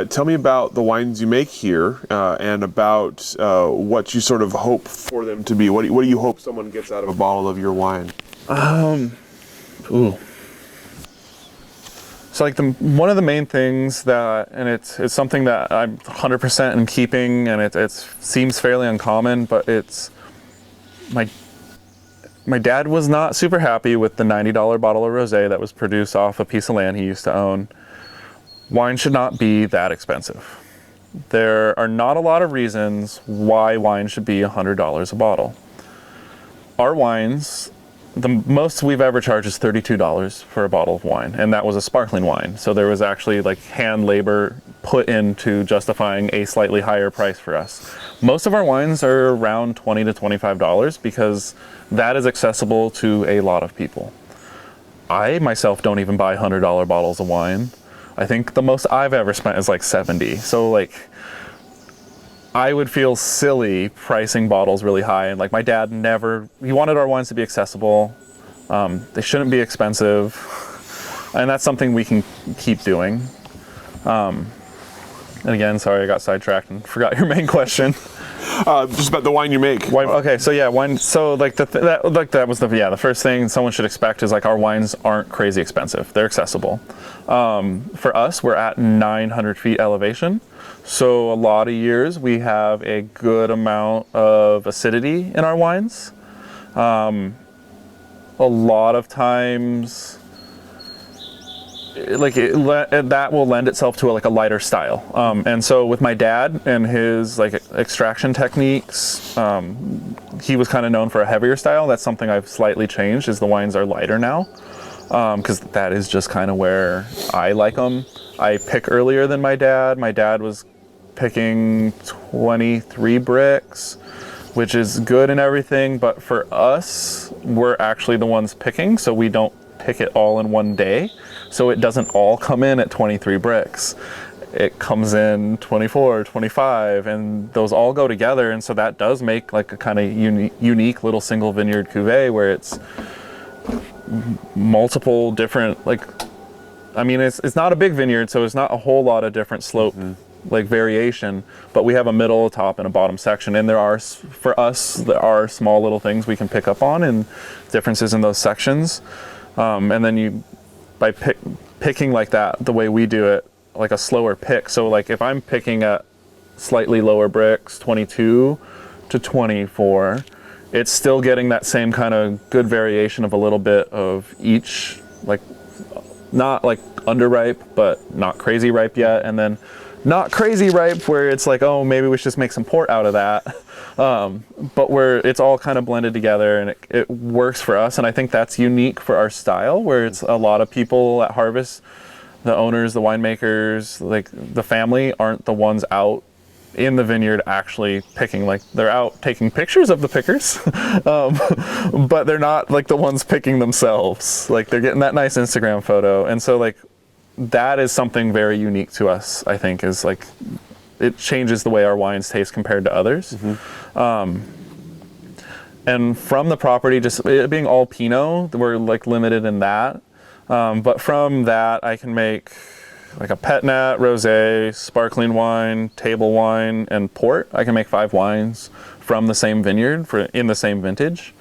tell me about the wines you make here, and about what you sort of hope for them to be. What do you hope someone gets out of a bottle of your wine? So like one of the main things that, and it's something that I'm 100% in keeping, and it seems fairly uncommon, but it's my dad was not super happy with the $90 bottle of rosé that was produced off a piece of land he used to own. Wine should not be that expensive. There are not a lot of reasons why wine should be $100 a bottle. Our wines, the most we've ever charged is $32 for a bottle of wine, and that was a sparkling wine. So there was actually like hand labor put into justifying a slightly higher price for us. Most of our wines are around $20 to $25 because that is accessible to a lot of people. I myself don't even buy $100 bottles of wine. I think the most I've ever spent is like 70. So like, I would feel silly pricing bottles really high, and like my dad he wanted our wines to be accessible. They shouldn't be expensive, and that's something we can keep doing. And again, sorry I got sidetracked and forgot your main question. Just about the wine you make. Wine, okay, so yeah, wine. So like that was the first thing someone should expect is like our wines aren't crazy expensive. They're accessible. For us, we're at 900 feet elevation. So a lot of years we have a good amount of acidity in our wines. A lot of times, like that will lend itself to like a lighter style. And so with my dad and his like extraction techniques, he was kind of known for a heavier style. That's something I've slightly changed, is the wines are lighter now, because that is just kind of where I like them. I pick earlier than my dad. My dad was picking 23 bricks, which is good and everything, but for us, we're actually the ones picking, so we don't pick it all in one day. So it doesn't all come in at 23 bricks. It comes in 24, 25, and those all go together, and so that does make like a kind of unique little single vineyard cuvee where it's multiple different, like, I mean, it's not a big vineyard, so it's not a whole lot of different slope like variation, but we have a middle, a top, and a bottom section, and for us there are small little things we can pick up on and differences in those sections, and then by picking like that, the way we do it, like a slower pick. So like if I'm picking at slightly lower bricks, 22 to 24, it's still getting that same kind of good variation of a little bit of each, like not like underripe, but not crazy ripe yet, and then not crazy ripe where it's like, oh, maybe we should just make some port out of that. But it's all kind of blended together, and it works for us. And I think that's unique for our style, where it's a lot of people at harvest, the owners, the winemakers, like the family aren't the ones out in the vineyard actually picking. Like they're out taking pictures of the pickers, but they're not like the ones picking themselves. Like they're getting that nice Instagram photo. And so like that is something very unique to us, I think, is like it changes the way our wines taste compared to others. And from the property, just it being all Pinot, we're like limited in that. But from that, I can make like a pet nat, rosé, sparkling wine, table wine, and port. I can make 5 wines from the same vineyard in the same vintage.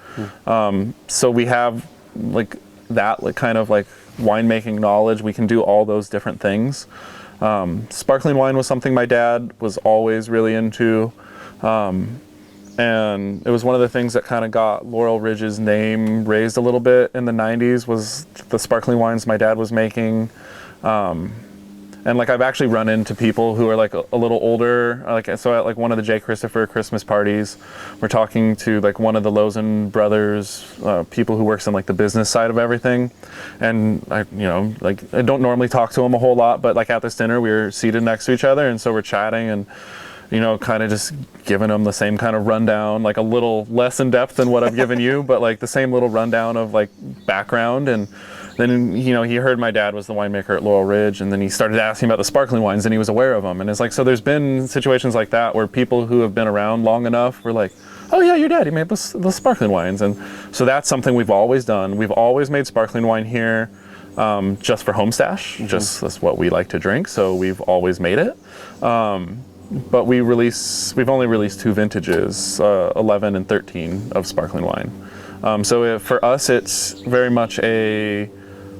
So we have like that like kind of like winemaking knowledge. We can do all those different things. Sparkling wine was something my dad was always really into. And it was one of the things that kind of got Laurel Ridge's name raised a little bit in the 90s, was the sparkling wines my dad was making. And like I've actually run into people who are like a little older, like so at like one of the J. Christopher Christmas parties, we're talking to like one of the Lozen brothers, people who works in like the business side of everything, and I don't normally talk to him a whole lot, but like at this dinner we were seated next to each other, and so we're chatting and kind of just giving them the same kind of rundown, like a little less in depth than what I've given you, but like the same little rundown of like background, and then, you know, he heard my dad was the winemaker at Laurel Ridge, and then he started asking about the sparkling wines, and he was aware of them. And it's like, so there's been situations like that where people who have been around long enough were like, oh yeah, your dad, he made the sparkling wines. And so that's something we've always done. We've always made sparkling wine here, just for home stash, just that's what we like to drink. So we've always made it. But we've only released 2 vintages, 11 and 13 of sparkling wine. For us, it's very much a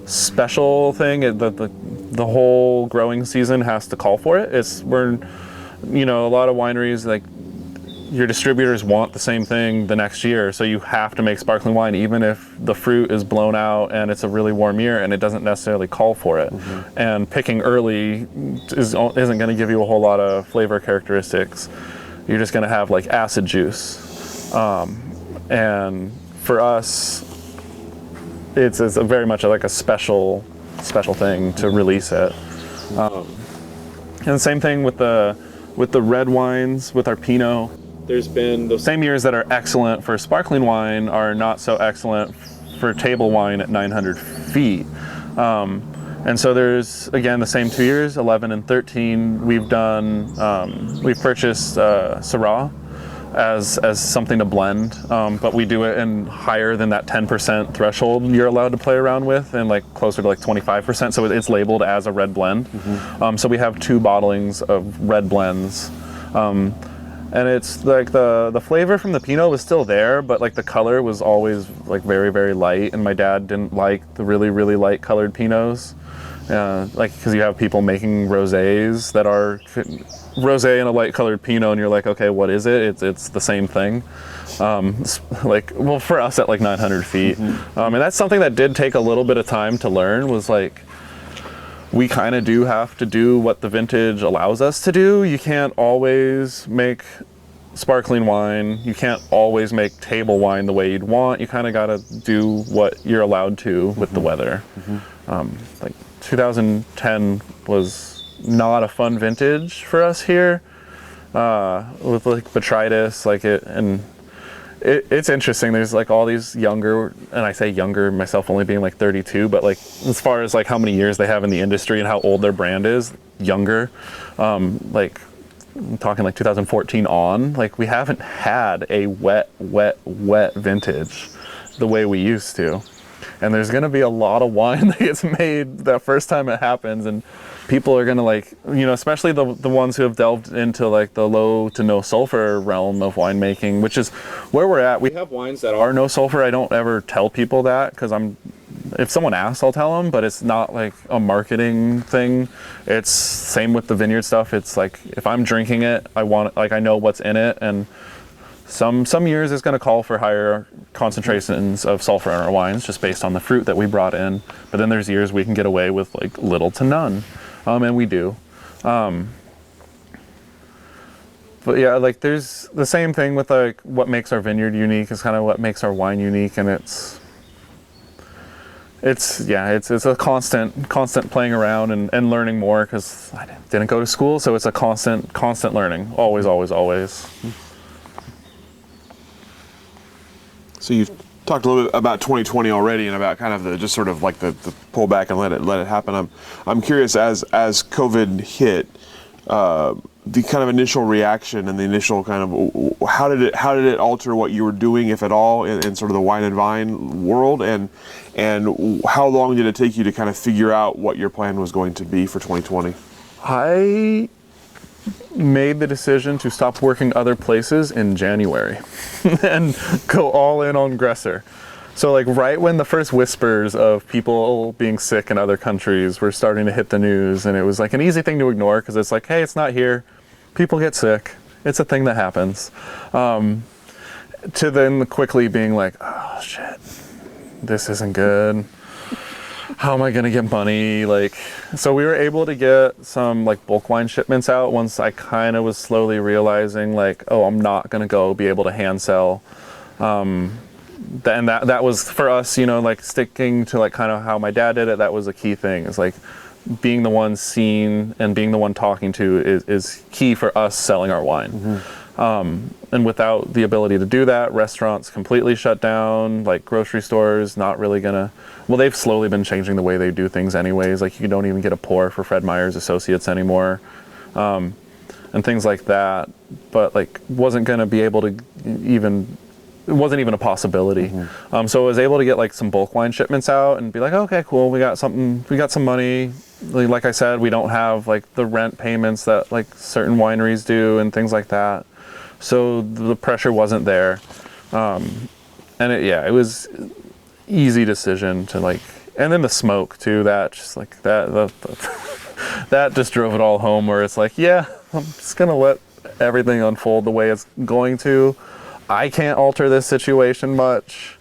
special thing. The whole growing season has to call for it. You know, a lot of wineries, like, your distributors want the same thing the next year, so you have to make sparkling wine even if the fruit is blown out and it's a really warm year and it doesn't necessarily call for it. And picking early isn't going to give you a whole lot of flavor characteristics. You're just going to have like acid juice. And for us, it's very much like a special thing to release it. And the same thing with the red wines, with our Pinot. There's been those same years that are excellent for sparkling wine are not so excellent for table wine at 900 feet. And so there's, again, the same 2 years, 11 and 13, we've purchased Syrah as something to blend, but we do it in higher than that 10% threshold you're allowed to play around with, and like closer to like 25%, so it's labeled as a red blend. So we have 2 bottlings of red blends. And it's like the flavor from the Pinot was still there, but like the color was always like very, very light, and my dad didn't like the really, really light colored Pinots. Like, because you have people making rosés that are rosé and a light colored Pinot, and you're like, okay, what is it? It's the same thing. Like, well, for us at like 900 feet. And that's something that did take a little bit of time to learn, was like, we kind of do have to do what the vintage allows us to do. You can't always make sparkling wine. You can't always make table wine the way you'd want. You kind of got to do what you're allowed to with the weather. Like 2010 was not a fun vintage for us here, with like botrytis, it's interesting. There's like all these younger, and I say younger, myself only being like 32, but like as far as like how many years they have in the industry and how old their brand is, younger, like I'm talking like 2014 on, like we haven't had a wet vintage the way we used to. And there's going to be a lot of wine that gets made that first time it happens, and people are going to, like, you know, especially the ones who have delved into like the low to no sulfur realm of winemaking, which is where we're at. We have wines that are no sulfur. I don't ever tell people that, because if someone asks, I'll tell them, but it's not like a marketing thing. It's same with the vineyard stuff. It's like, if I'm drinking it, I know what's in it, and some years it's going to call for higher concentrations of sulfur in our wines just based on the fruit that we brought in. But then there's years we can get away with like little to none, and we do. But yeah, like there's the same thing with like what makes our vineyard unique is kind of what makes our wine unique, and it's a constant playing around and learning more, because I didn't go to school, so it's a constant learning, always. So you've talked a little bit about 2020 already, and about kind of the just sort of like the pullback and let it happen. I'm curious, as COVID hit, the kind of initial reaction and the initial kind of how did it alter what you were doing, if at all, in sort of the wine and vine world, and how long did it take you to kind of figure out what your plan was going to be for 2020? I made the decision to stop working other places in January and go all in on Gresser. So like right when the first whispers of people being sick in other countries were starting to hit the news, and it was like an easy thing to ignore because it's like, hey, it's not here. People get sick. It's a thing that happens. To then quickly being like, oh shit, this isn't good. How am I gonna get money? Like, so we were able to get some like bulk wine shipments out once I kind of was slowly realizing like, oh, I'm not gonna go be able to hand sell. And that was for us, you know, like sticking to like kind of how my dad did it. That was a key thing. It's like being the one seen and being the one talking to is key for us selling our wine. And without the ability to do that, restaurants completely shut down, like grocery stores, not really gonna, well, they've slowly been changing the way they do things anyways. Like you don't even get a pour for Fred Meyer's Associates anymore, and things like that. But like wasn't gonna be able to even, it wasn't even a possibility. So I was able to get like some bulk wine shipments out and be like, okay, cool, we got some money. Like I said, we don't have like the rent payments that like certain wineries do and things like that. So the pressure wasn't there. And it was easy decision to like, and then the smoke too, that just like that just drove it all home, where it's like, yeah, I'm just gonna let everything unfold the way it's going to. I can't alter this situation much.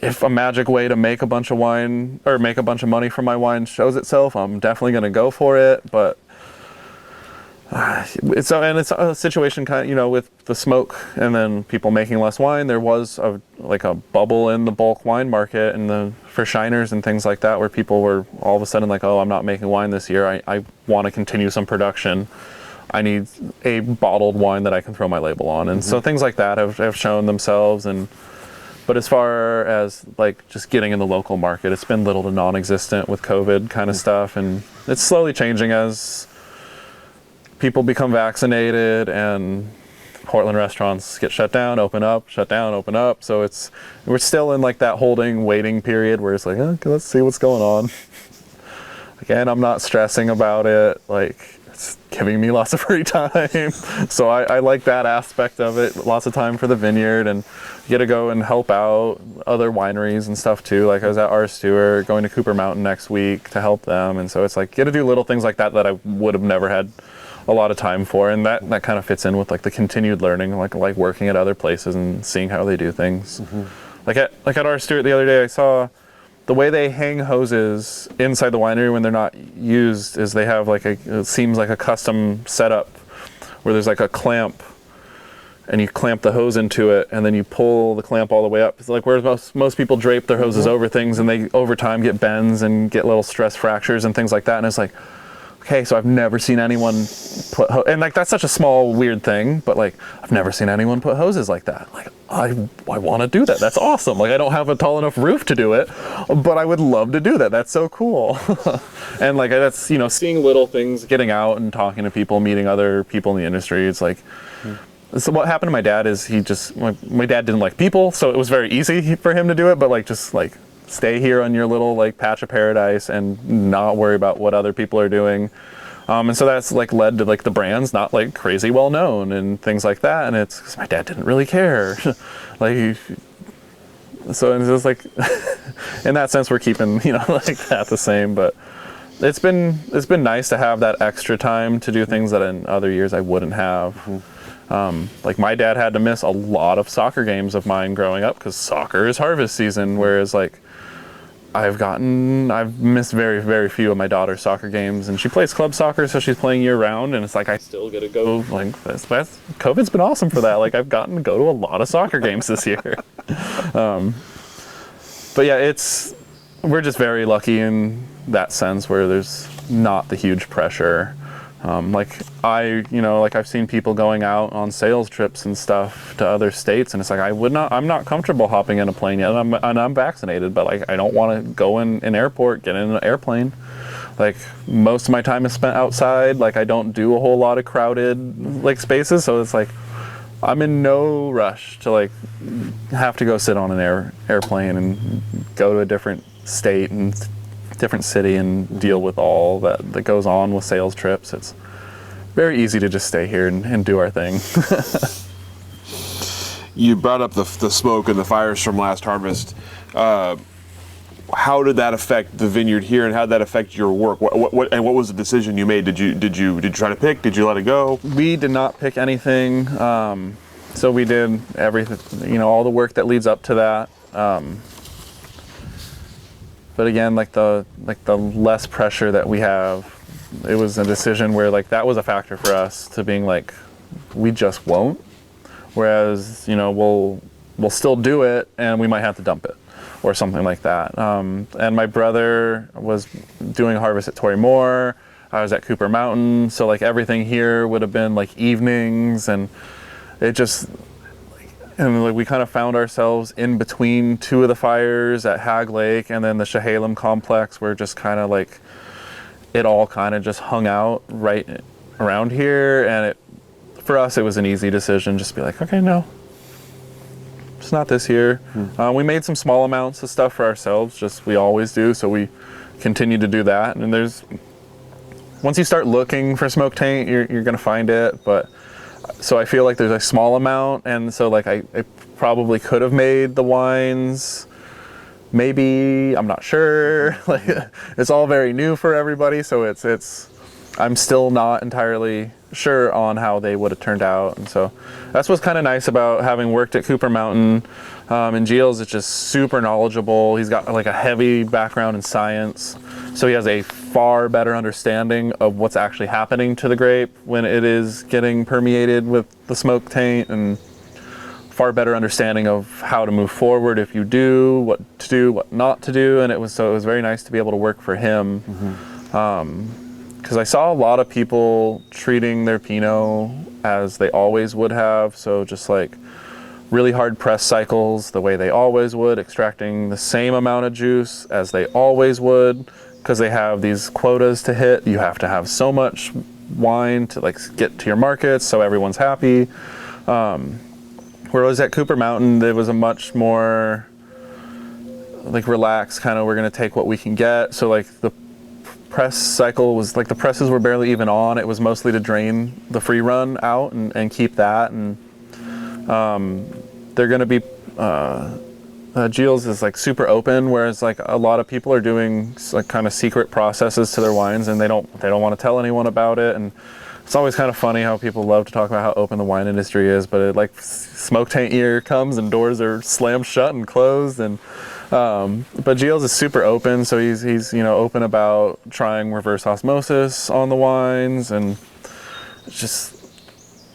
If a magic way to make a bunch of wine or make a bunch of money from my wine shows itself, I'm definitely gonna go for it. But it's a situation kind of, you know, with the smoke and then people making less wine. There was a bubble in the bulk wine market and for shiners and things like that, where people were all of a sudden like, oh, I'm not making wine this year. I want to continue some production. I need a bottled wine that I can throw my label on. And so things like that have shown themselves. But as far as like just getting in the local market, it's been little to non-existent with COVID kind of stuff. And it's slowly changing as people become vaccinated and Portland restaurants get shut down, open up, shut down, open up. So we're still in like that waiting period where it's like, okay, let's see what's going on. Again, I'm not stressing about it. Like, it's giving me lots of free time. So I like that aspect of it. Lots of time for the vineyard, and get to go and help out other wineries and stuff too. Like I was at R. Stewart, going to Cooper Mountain next week to help them. And so it's like, get to do little things like that I would have never had a lot of time for. And that kind of fits in with like the continued learning, like working at other places and seeing how they do things. Like at R. Stewart the other day, I saw the way they hang hoses inside the winery when they're not used is they have like it seems like a custom setup where there's like a clamp and you clamp the hose into it and then you pull the clamp all the way up. It's like where most people drape their hoses over things, and they over time get bends and get little stress fractures and things like that. And it's like, okay, so I've never seen anyone put, and like that's such a small weird thing, but like I've never seen anyone put hoses like that. Like I want to do that. That's awesome. Like I don't have a tall enough roof to do it, but I would love to do that. That's so cool. And like that's, you know, seeing little things, getting out and talking to people, meeting other people in the industry. It's like, so what happened to my dad is my dad didn't like people, so it was very easy for him to do it, but like just like stay here on your little like patch of paradise and not worry about what other people are doing. And so that's like led to like the brand's not like crazy well known and things like that. And it's because my dad didn't really care. Like, so it's just like, in that sense, we're keeping, you know, like that the same, but it's been nice to have that extra time to do things that in other years I wouldn't have. Like my dad had to miss a lot of soccer games of mine growing up because soccer is harvest season, whereas like I've missed very, very few of my daughter's soccer games, and she plays club soccer, so she's playing year round, and it's like I still get to go. Like that's COVID's been awesome for that. Like I've gotten to go to a lot of soccer games this year. But yeah, we're just very lucky in that sense where there's not the huge pressure. Like I've seen people going out on sales trips and stuff to other states, and it's like I'm not comfortable hopping in a plane yet, and I'm vaccinated, but like I don't want to go in an airport, get in an airplane. Like most of my time is spent outside. Like I don't do a whole lot of crowded like spaces, so it's like I'm in no rush to like have to go sit on an airplane and go to a different state and different city and deal with all that goes on with sales trips. It's very easy to just stay here and do our thing. You brought up the smoke and the fires from last harvest. How did that affect the vineyard here, and how did that affect your work? What was the decision you made? Did you try to pick? Did you let it go? We did not pick anything. So we did everything, you know, all the work that leads up to that. But again, like the less pressure that we have, it was a decision where like that was a factor for us to being like, we just won't. Whereas, you know, we'll still do it and we might have to dump it or something like that. And my brother was doing harvest at Torrey Moore. I was at Cooper Mountain, so like everything here would have been like evenings, and it just, and like we kind of found ourselves in between two of the fires at Hag Lake and then the Chehalem complex, where just kind of like it all kind of just hung out right around here. And for us, it was an easy decision, just to be like, okay, no, it's not this year. We made some small amounts of stuff for ourselves, just we always do, so we continue to do that. And once you start looking for smoke taint, you're gonna find it. But so I feel like there's a small amount, and so like I probably could have made the wines. Maybe, I'm not sure. Like it's all very new for everybody, so I'm still not entirely sure on how they would have turned out. And so that's what's kind of nice about having worked at Cooper Mountain. And Gilles is just super knowledgeable. He's got like a heavy background in science, so he has a far better understanding of what's actually happening to the grape when it is getting permeated with the smoke taint, and far better understanding of how to move forward if you do, what to do, what not to do. And it was very nice to be able to work for him. Because I saw a lot of people treating their Pinot as they always would have, so just like really hard press cycles the way they always would, extracting the same amount of juice as they always would, because they have these quotas to hit. You have to have so much wine to like get to your markets so everyone's happy. Whereas at Cooper Mountain, there was a much more like relaxed kind of, we're going to take what we can get. So like the press cycle was like, the presses were barely even on. It was mostly to drain the free run out and keep that. And they're going to be Gilles is like super open, whereas like a lot of people are doing like kind of secret processes to their wines, and they don't want to tell anyone about it. And it's always kind of funny how people love to talk about how open the wine industry is, but it, like smoke taint year comes and doors are slammed shut and closed. And but Gilles is super open, so he's open about trying reverse osmosis on the wines, and it's just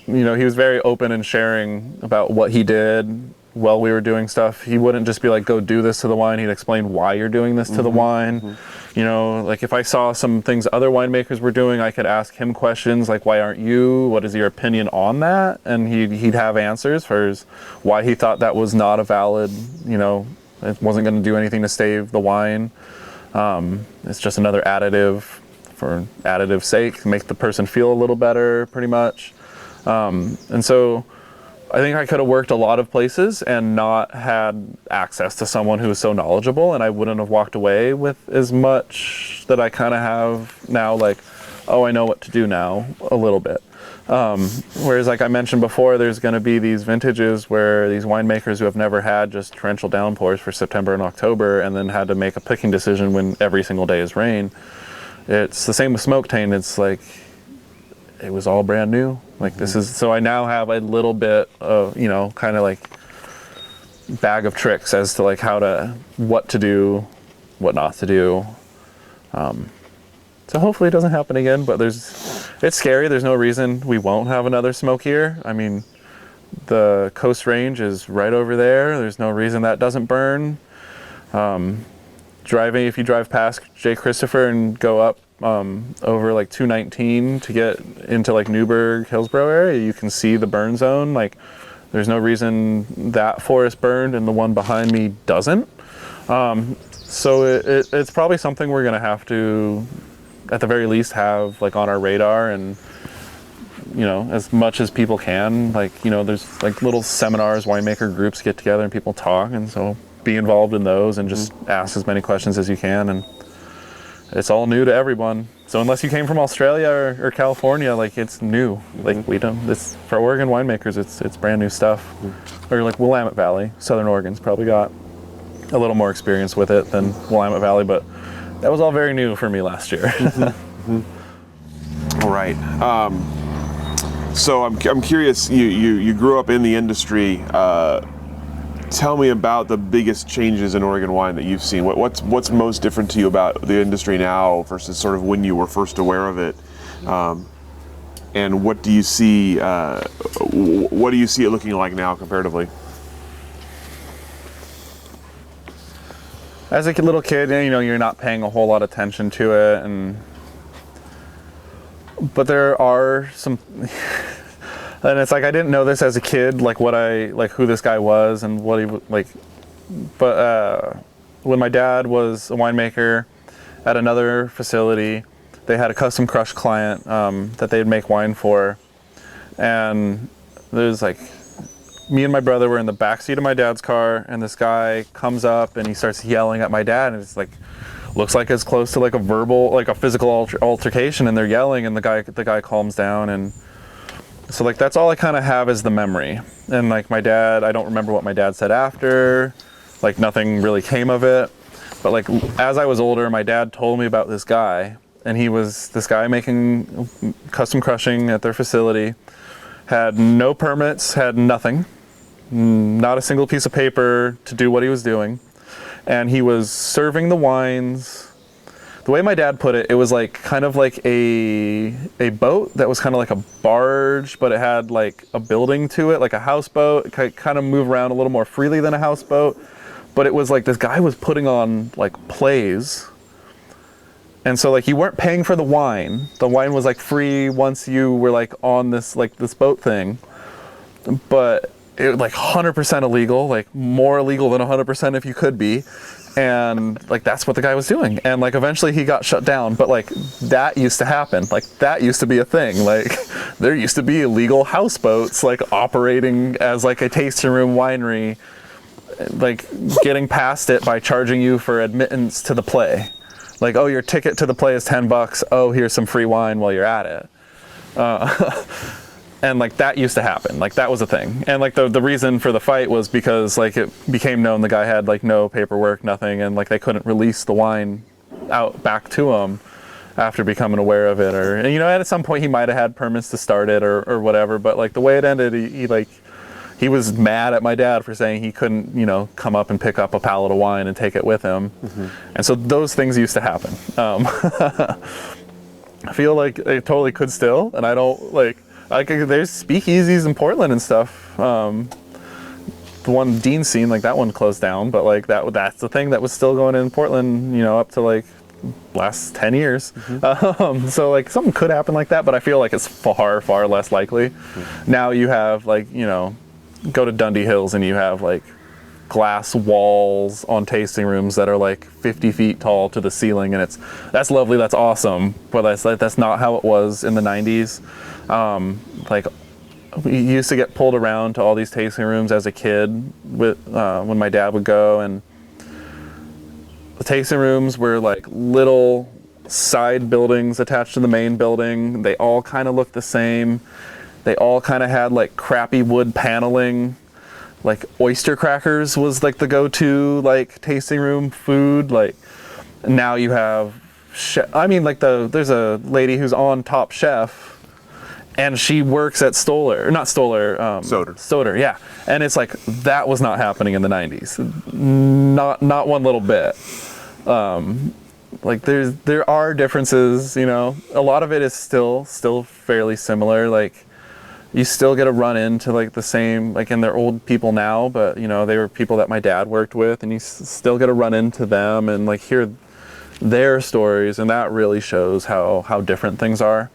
he was very open and sharing about what he did while we were doing stuff. He wouldn't just be like, go do this to the wine. He'd explain why you're doing this to the wine. Like if I saw some things other winemakers were doing, I could ask him questions like, why aren't you? What is your opinion on that? And he'd have answers for why he thought that was not a valid, it wasn't going to do anything to save the wine. It's just another additive for additive's sake, make the person feel a little better, pretty much. And so I think I could have worked a lot of places and not had access to someone who was so knowledgeable, and I wouldn't have walked away with as much that I kind of have now, like, oh, I know what to do now, a little bit. Whereas like I mentioned before, there's going to be these vintages where these winemakers who have never had just torrential downpours for September and October and then had to make a picking decision when every single day is rain. It's the same with smoke taint. It's like, it was all brand new. Like this is, so I now have a little bit of, kind of like bag of tricks as to like what to do, what not to do. So hopefully it doesn't happen again, but it's scary. There's no reason we won't have another smoke here. I mean, the Coast Range is right over there. There's no reason that doesn't burn. If you drive past J. Christopher and go up over like 219 to get into like Newburgh, Hillsborough area, you can see the burn zone. Like there's no reason that forest burned and the one behind me doesn't. So it's probably something we're gonna have to, at the very least, have like on our radar, and as much as people can. Like there's like little seminars, winemaker groups get together and people talk, and so be involved in those and just ask as many questions as you can. And it's all new to everyone. So unless you came from Australia or California, like it's new. Like it's for Oregon winemakers, it's brand new stuff. Or like Willamette Valley, Southern Oregon's probably got a little more experience with it than Willamette Valley, but that was all very new for me last year. All right. So I'm curious. You grew up in the industry. Tell me about the biggest changes in Oregon wine that you've seen. What's most different to you about the industry now versus sort of when you were first aware of it? And what do you see? What do you see it looking like now comparatively? As a little kid, you're not paying a whole lot of attention to it, and but there are some, and it's like I didn't know this as a kid, like who this guy was and what he like. But when my dad was a winemaker at another facility, they had a custom crush client that they'd make wine for, and there's like, me and my brother were in the backseat of my dad's car, and this guy comes up and he starts yelling at my dad, and it's like, looks like it's close to like a verbal, like a physical altercation, and they're yelling, and the guy calms down. And so like that's all I kind of have is the memory. And like my dad, I don't remember what my dad said after, like nothing really came of it. But like as I was older, my dad told me about this guy, and he was this guy making custom crushing at their facility, had no permits, had nothing, not a single piece of paper to do what he was doing. And he was serving the wines. The way my dad put it, it was like kind of like a boat that was kind of like a barge, but it had like a building to it, like a houseboat. It could kind of move around a little more freely than a houseboat. But it was like this guy was putting on like plays. And so like you weren't paying for the wine. The wine was like free once you were like on this boat thing. But it was like 100% illegal, like more illegal than 100% if you could be. And like that's what the guy was doing. And like eventually he got shut down, but like that used to happen. Like that used to be a thing. Like there used to be illegal houseboats like operating as like a tasting room winery, like getting past it by charging you for admittance to the play. Like, oh, your ticket to the play is $10. Oh, here's some free wine while you're at it. And like that used to happen. Like that was a thing. And like the reason for the fight was because like it became known the guy had like no paperwork, nothing, and like they couldn't release the wine out back to him after becoming aware of it. Or, and, you know, at some point he might have had permits to start it or whatever. But like the way it ended, he was mad at my dad for saying he couldn't, you know, come up and pick up a pallet of wine and take it with him. Mm-hmm. And so those things used to happen. I feel like it totally could still, and I don't like there's speakeasies in Portland and stuff. The one Dean scene, like that one closed down, but like that's the thing that was still going in Portland, you know, up to like last 10 years. Mm-hmm. So like something could happen like that, but I feel like it's far less likely. Mm-hmm. Now you have like, you know, go to Dundee Hills and you have like glass walls on tasting rooms that are like 50 feet tall to the ceiling, and that's lovely, that's awesome, but that's not how it was in the 90s. Like we used to get pulled around to all these tasting rooms as a kid with when my dad would go, and the tasting rooms were like little side buildings attached to the main building. They all kind of looked the same. They all kind of had like crappy wood paneling. Like oyster crackers was like the go-to like tasting room food. Like now you have there's a lady who's on Top Chef, and she works at Stoller, yeah. And it's like that was not happening in the 90s, not one little bit. Like there are differences, you know. A lot of it is still fairly similar. Like you still get to run into like the same, like, and they're old people now, but you know, they were people that my dad worked with, and you still get to run into them and like hear their stories, and that really shows how different things are.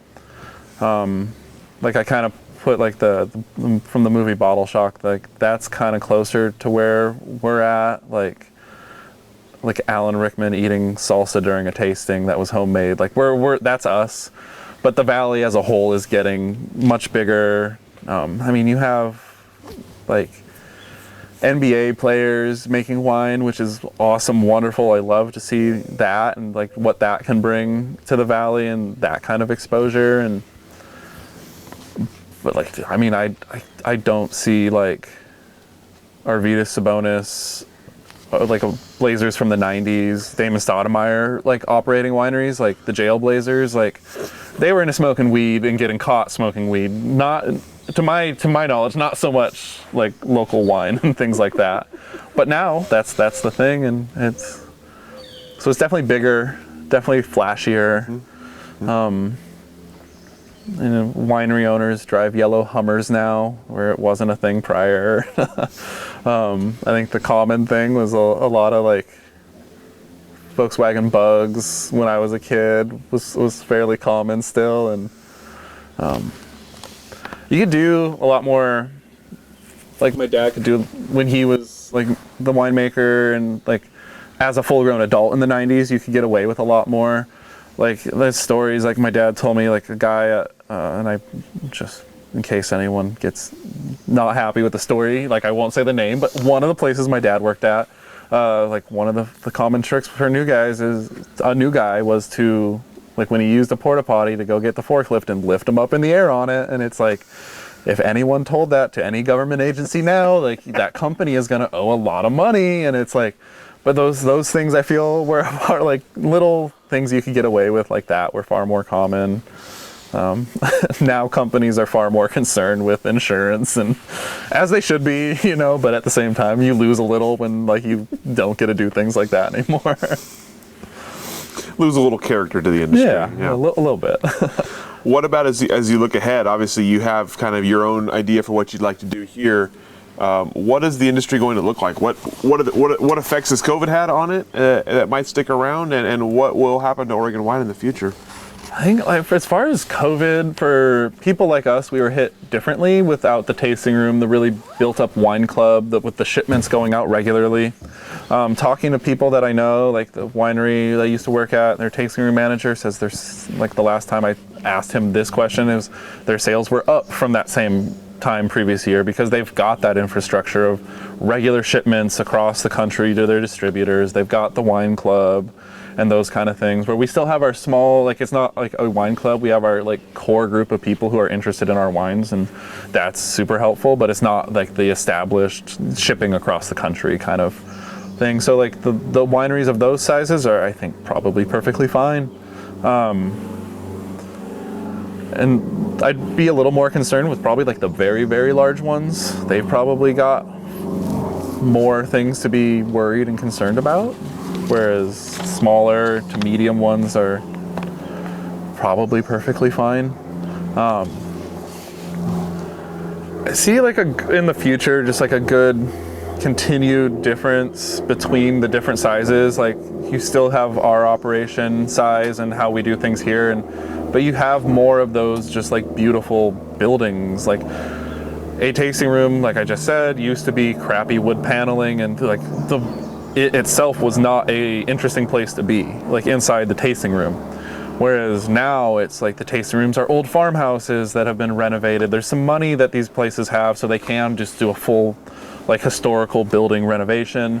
Like I kind of put like the from the movie Bottle Shock, like that's kind of closer to where we're at, like Alan Rickman eating salsa during a tasting that was homemade. Like we're that's us. But the valley as a whole is getting much bigger. I mean, you have like NBA players making wine, which is awesome, wonderful. I love to see that and like what that can bring to the valley and that kind of exposure. But like, I mean, I don't see like Arvydas Sabonis, like Blazers from the 90s, Damon Stoudemire, like operating wineries, like the Jail Blazers, like they were into smoking weed and getting caught smoking weed. Not to my knowledge, not so much like local wine and things like that. But now that's the thing, and it's definitely bigger, definitely flashier. Mm-hmm. You know, winery owners drive yellow Hummers now, where it wasn't a thing prior. I think the common thing was a lot of like Volkswagen Bugs when I was a kid was fairly common still, and You could do a lot more, like my dad could do when he was like the winemaker, and like as a full-grown adult in the 90s, you could get away with a lot more. Like there's stories like my dad told me, like a guy, and I just, in case anyone gets not happy with the story, like I won't say the name, but one of the places my dad worked at, like one of the common tricks for new guys is, a new guy was to, like when he used a porta potty, to go get the forklift and lift him up in the air on it. And it's like, if anyone told that to any government agency now, like that company is going to owe a lot of money. And it's like, but those things I feel are like little things you could get away with like that were far more common. Now companies are far more concerned with insurance, and as they should be, you know, but at the same time you lose a little when like you don't get to do things like that anymore. Lose a little character to the industry. Yeah. A little bit. What about as you look ahead? Obviously, you have kind of your own idea for what you'd like to do here. What is the industry going to look like? What effects has COVID had on it that might stick around, and what will happen to Oregon wine in the future? I think like, as far as COVID, for people like us, we were hit differently without the tasting room, the really built up wine club, with the shipments going out regularly. Talking to people that I know, like the winery that I used to work at, their tasting room manager says there's, like the last time I asked him this question, is their sales were up from that same time previous year, because they've got that infrastructure of regular shipments across the country to their distributors. They've got the wine club and those kind of things, where we still have our small, like it's not like a wine club, we have our like core group of people who are interested in our wines, and that's super helpful, but it's not like the established shipping across the country kind of thing. So like the wineries of those sizes are, I think, probably perfectly fine. And I'd be a little more concerned with probably like the very, very large ones. They've probably got more things to be worried and concerned about, whereas smaller to medium ones are probably perfectly fine. I see like in the future just like a good continued difference between the different sizes. Like you still have our operation size and how we do things here, but you have more of those just like beautiful buildings. Like a tasting room, like I just said, used to be crappy wood paneling, and like it itself was not a interesting place to be, like inside the tasting room. Whereas now it's like the tasting rooms are old farmhouses that have been renovated. There's some money that these places have, so they can just do a full like historical building renovation.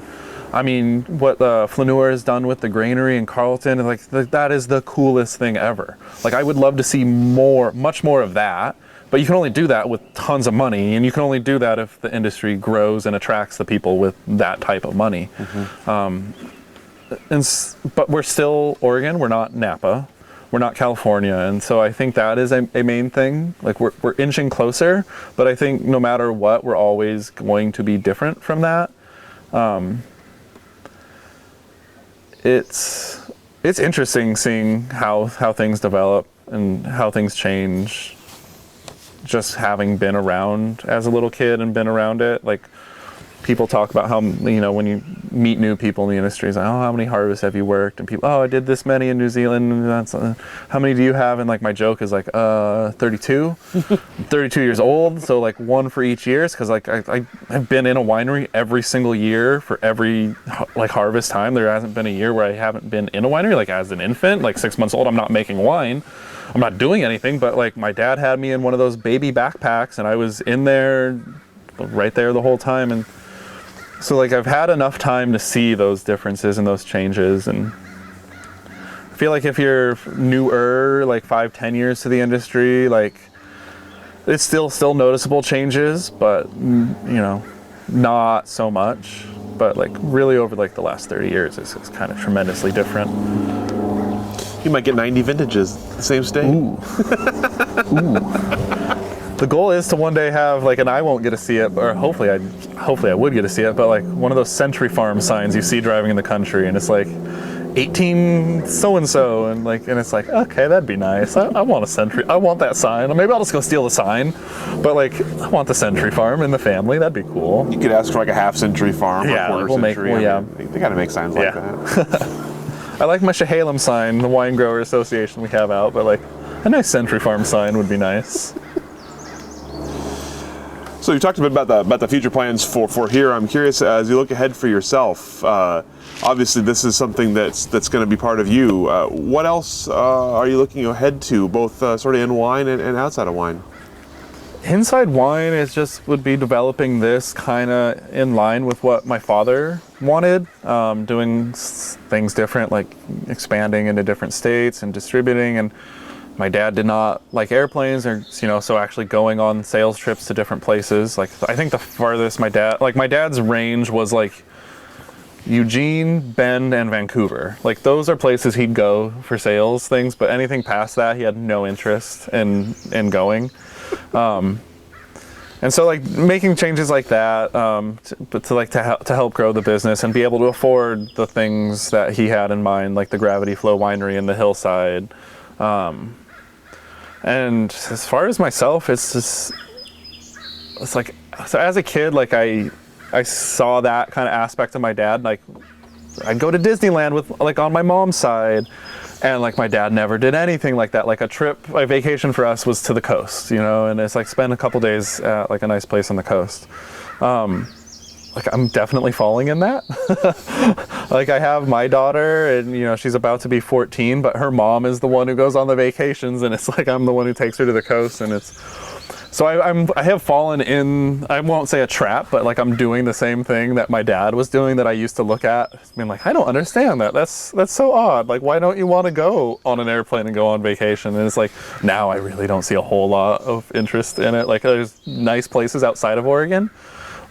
I mean, what Flaneur has done with the granary in Carlton, like that is the coolest thing ever. Like I would love to see much more of that, but you can only do that with tons of money, and you can only do that if the industry grows and attracts the people with that type of money. But we're still Oregon, we're not Napa, we're not California, and so I think that is a main thing. Like we're inching closer, but I think no matter what, we're always going to be different from that. It's interesting seeing how things develop and how things change, just having been around as a little kid and been around it. Like people talk about how, you know, when you meet new people in the industry, it's like, oh, how many harvests have you worked? And people, oh, I did this many in New Zealand. And that's, how many do you have? And like my joke is like 32. 32 years old, so like one for each year, because like I've been in a winery every single year for every like harvest time. There hasn't been a year where I haven't been in a winery. Like as an infant, like 6 months old, I'm not making wine, I'm not doing anything, but like my dad had me in one of those baby backpacks, and I was in there, right there the whole time. And so like I've had enough time to see those differences and those changes, and I feel like if you're newer, like 5-10 years to the industry, like it's still noticeable changes, but you know, not so much. But like really over like the last 30 years, it's kind of tremendously different. You might get 90 vintages, the same state. Ooh. The goal is to one day have like, and I won't get to see it, or hopefully I would get to see it, but like one of those Century Farm signs you see driving in the country, and it's like 18 so-and-so, and it's like, okay, that'd be nice. I want a Century, I want that sign. Or maybe I'll just go steal the sign, but like I want the Century Farm in the family, that'd be cool. You could ask for like a half-century farm, yeah, or quarter century. They gotta make signs like that. I like my Chehalem sign, the wine grower association we have out, but like A nice Century Farm sign would be nice. So you talked a bit about the future plans for here. I'm curious, as you look ahead for yourself, obviously this is something that's going to be part of you. What else are you looking ahead to, both sort of in wine and outside of wine? Inside wine is just would be developing this kind of in line with what my father wanted, doing things different, like expanding into different states and distributing. And my dad did not like airplanes, or so actually going on sales trips to different places. Like I think the farthest my dad's range was like Eugene, Bend, and Vancouver. Like those are places he'd go for sales things, but anything past that he had no interest in going. And so like making changes like that, to help grow the business and be able to afford the things that he had in mind, like the Gravity Flow Winery and the hillside. And as far as myself, it's like, so as a kid, like I saw that kind of aspect of my dad. Like I'd go to Disneyland with like on my mom's side, and like my dad never did anything like that. Like a vacation for us was to the coast, and it's like spend a couple days at like a nice place on the coast. Like I'm definitely falling in that. Like I have my daughter, and she's about to be 14, but her mom is the one who goes on the vacations, and it's like I'm the one who takes her to the coast, and it's so I have fallen in, I won't say a trap, but like I'm doing the same thing that my dad was doing that I used to look at being like, I don't understand that. That's so odd. Like, why don't you want to go on an airplane and go on vacation? And it's like, now I really don't see a whole lot of interest in it. Like there's nice places outside of Oregon,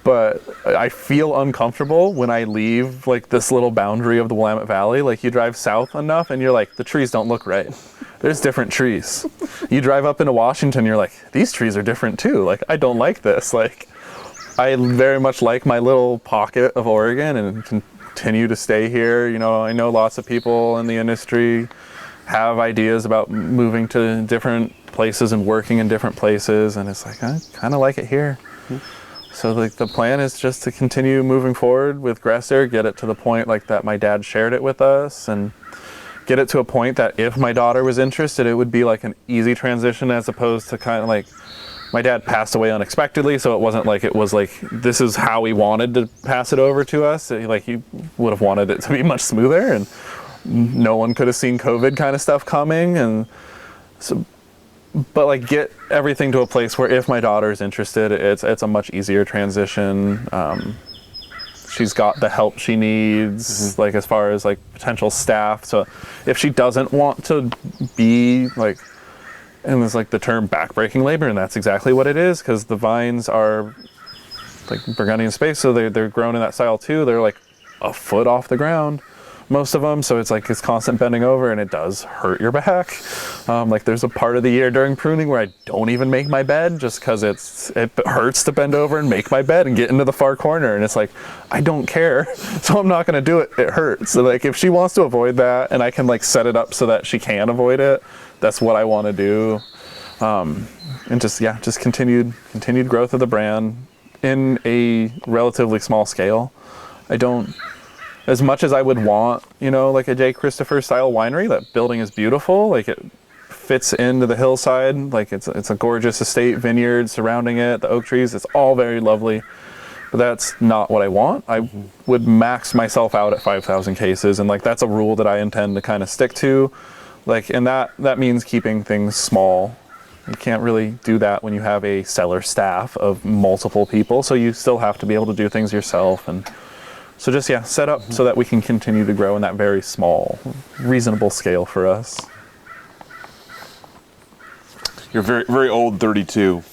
but I feel uncomfortable when I leave like this little boundary of the Willamette Valley. Like you drive south enough and you're like, the trees don't look right. There's different trees. You drive up into Washington, you're like, these trees are different too. Like, I don't like this. Like, I very much like my little pocket of Oregon and continue to stay here. I know lots of people in the industry have ideas about moving to different places and working in different places. And it's like, I kind of like it here. So like the plan is just to continue moving forward with Gresser, get it to the point like that my dad shared it with us, and get it to a point that if my daughter was interested, it would be like an easy transition, as opposed to kind of like my dad passed away unexpectedly. So it wasn't like it was like, this is how he wanted to pass it over to us. Like he would have wanted it to be much smoother, and no one could have seen COVID kind of stuff coming. And so, but like get everything to a place where if my daughter is interested, it's a much easier transition. She's got the help she needs, like as far as like potential staff. So if she doesn't want to be like, and there's like the term backbreaking labor, and that's exactly what it is, because the vines are like Burgundian space, so they're grown in that style too. They're like a foot off the ground, most of them. So it's like it's constant bending over, and it does hurt your back. Like there's a part of the year during pruning where I don't even make my bed, just because it hurts to bend over and make my bed and get into the far corner. And it's like, I don't care, so I'm not going to do it. It hurts. So like if she wants to avoid that, and I can like set it up so that she can avoid it, that's what I want to do. And just continued growth of the brand in a relatively small scale. I don't, as much as I would want, like a J. Christopher style winery, that building is beautiful. Like it fits into the hillside. Like it's a gorgeous estate vineyard surrounding it, the oak trees, it's all very lovely. But that's not what I want. I would max myself out at 5,000 cases. And like, that's a rule that I intend to kind of stick to. Like, and that means keeping things small. You can't really do that when you have a cellar staff of multiple people. So you still have to be able to do things yourself. And so just, set up so that we can continue to grow in that very small, reasonable scale for us. You're very, very old 32.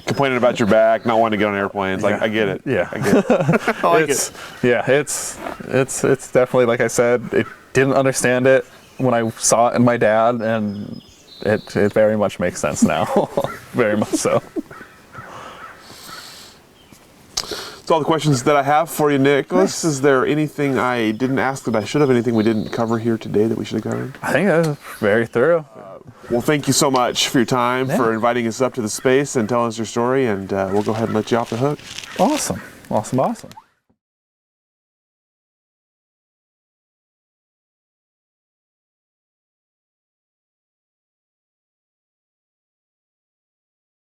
Complaining about your back, not wanting to get on airplanes. Like, I get it. Yeah. I get it. I like it. Yeah, it's definitely, like I said, it didn't understand it when I saw it in my dad, and it very much makes sense now. Very much so. That's all the questions that I have for you, Nicholas. Nice. Is there anything I didn't ask that I should have? Anything we didn't cover here today that we should have covered? I think that was very thorough. Well, thank you so much for your time, for inviting us up to the space and telling us your story, and we'll go ahead and let you off the hook. Awesome.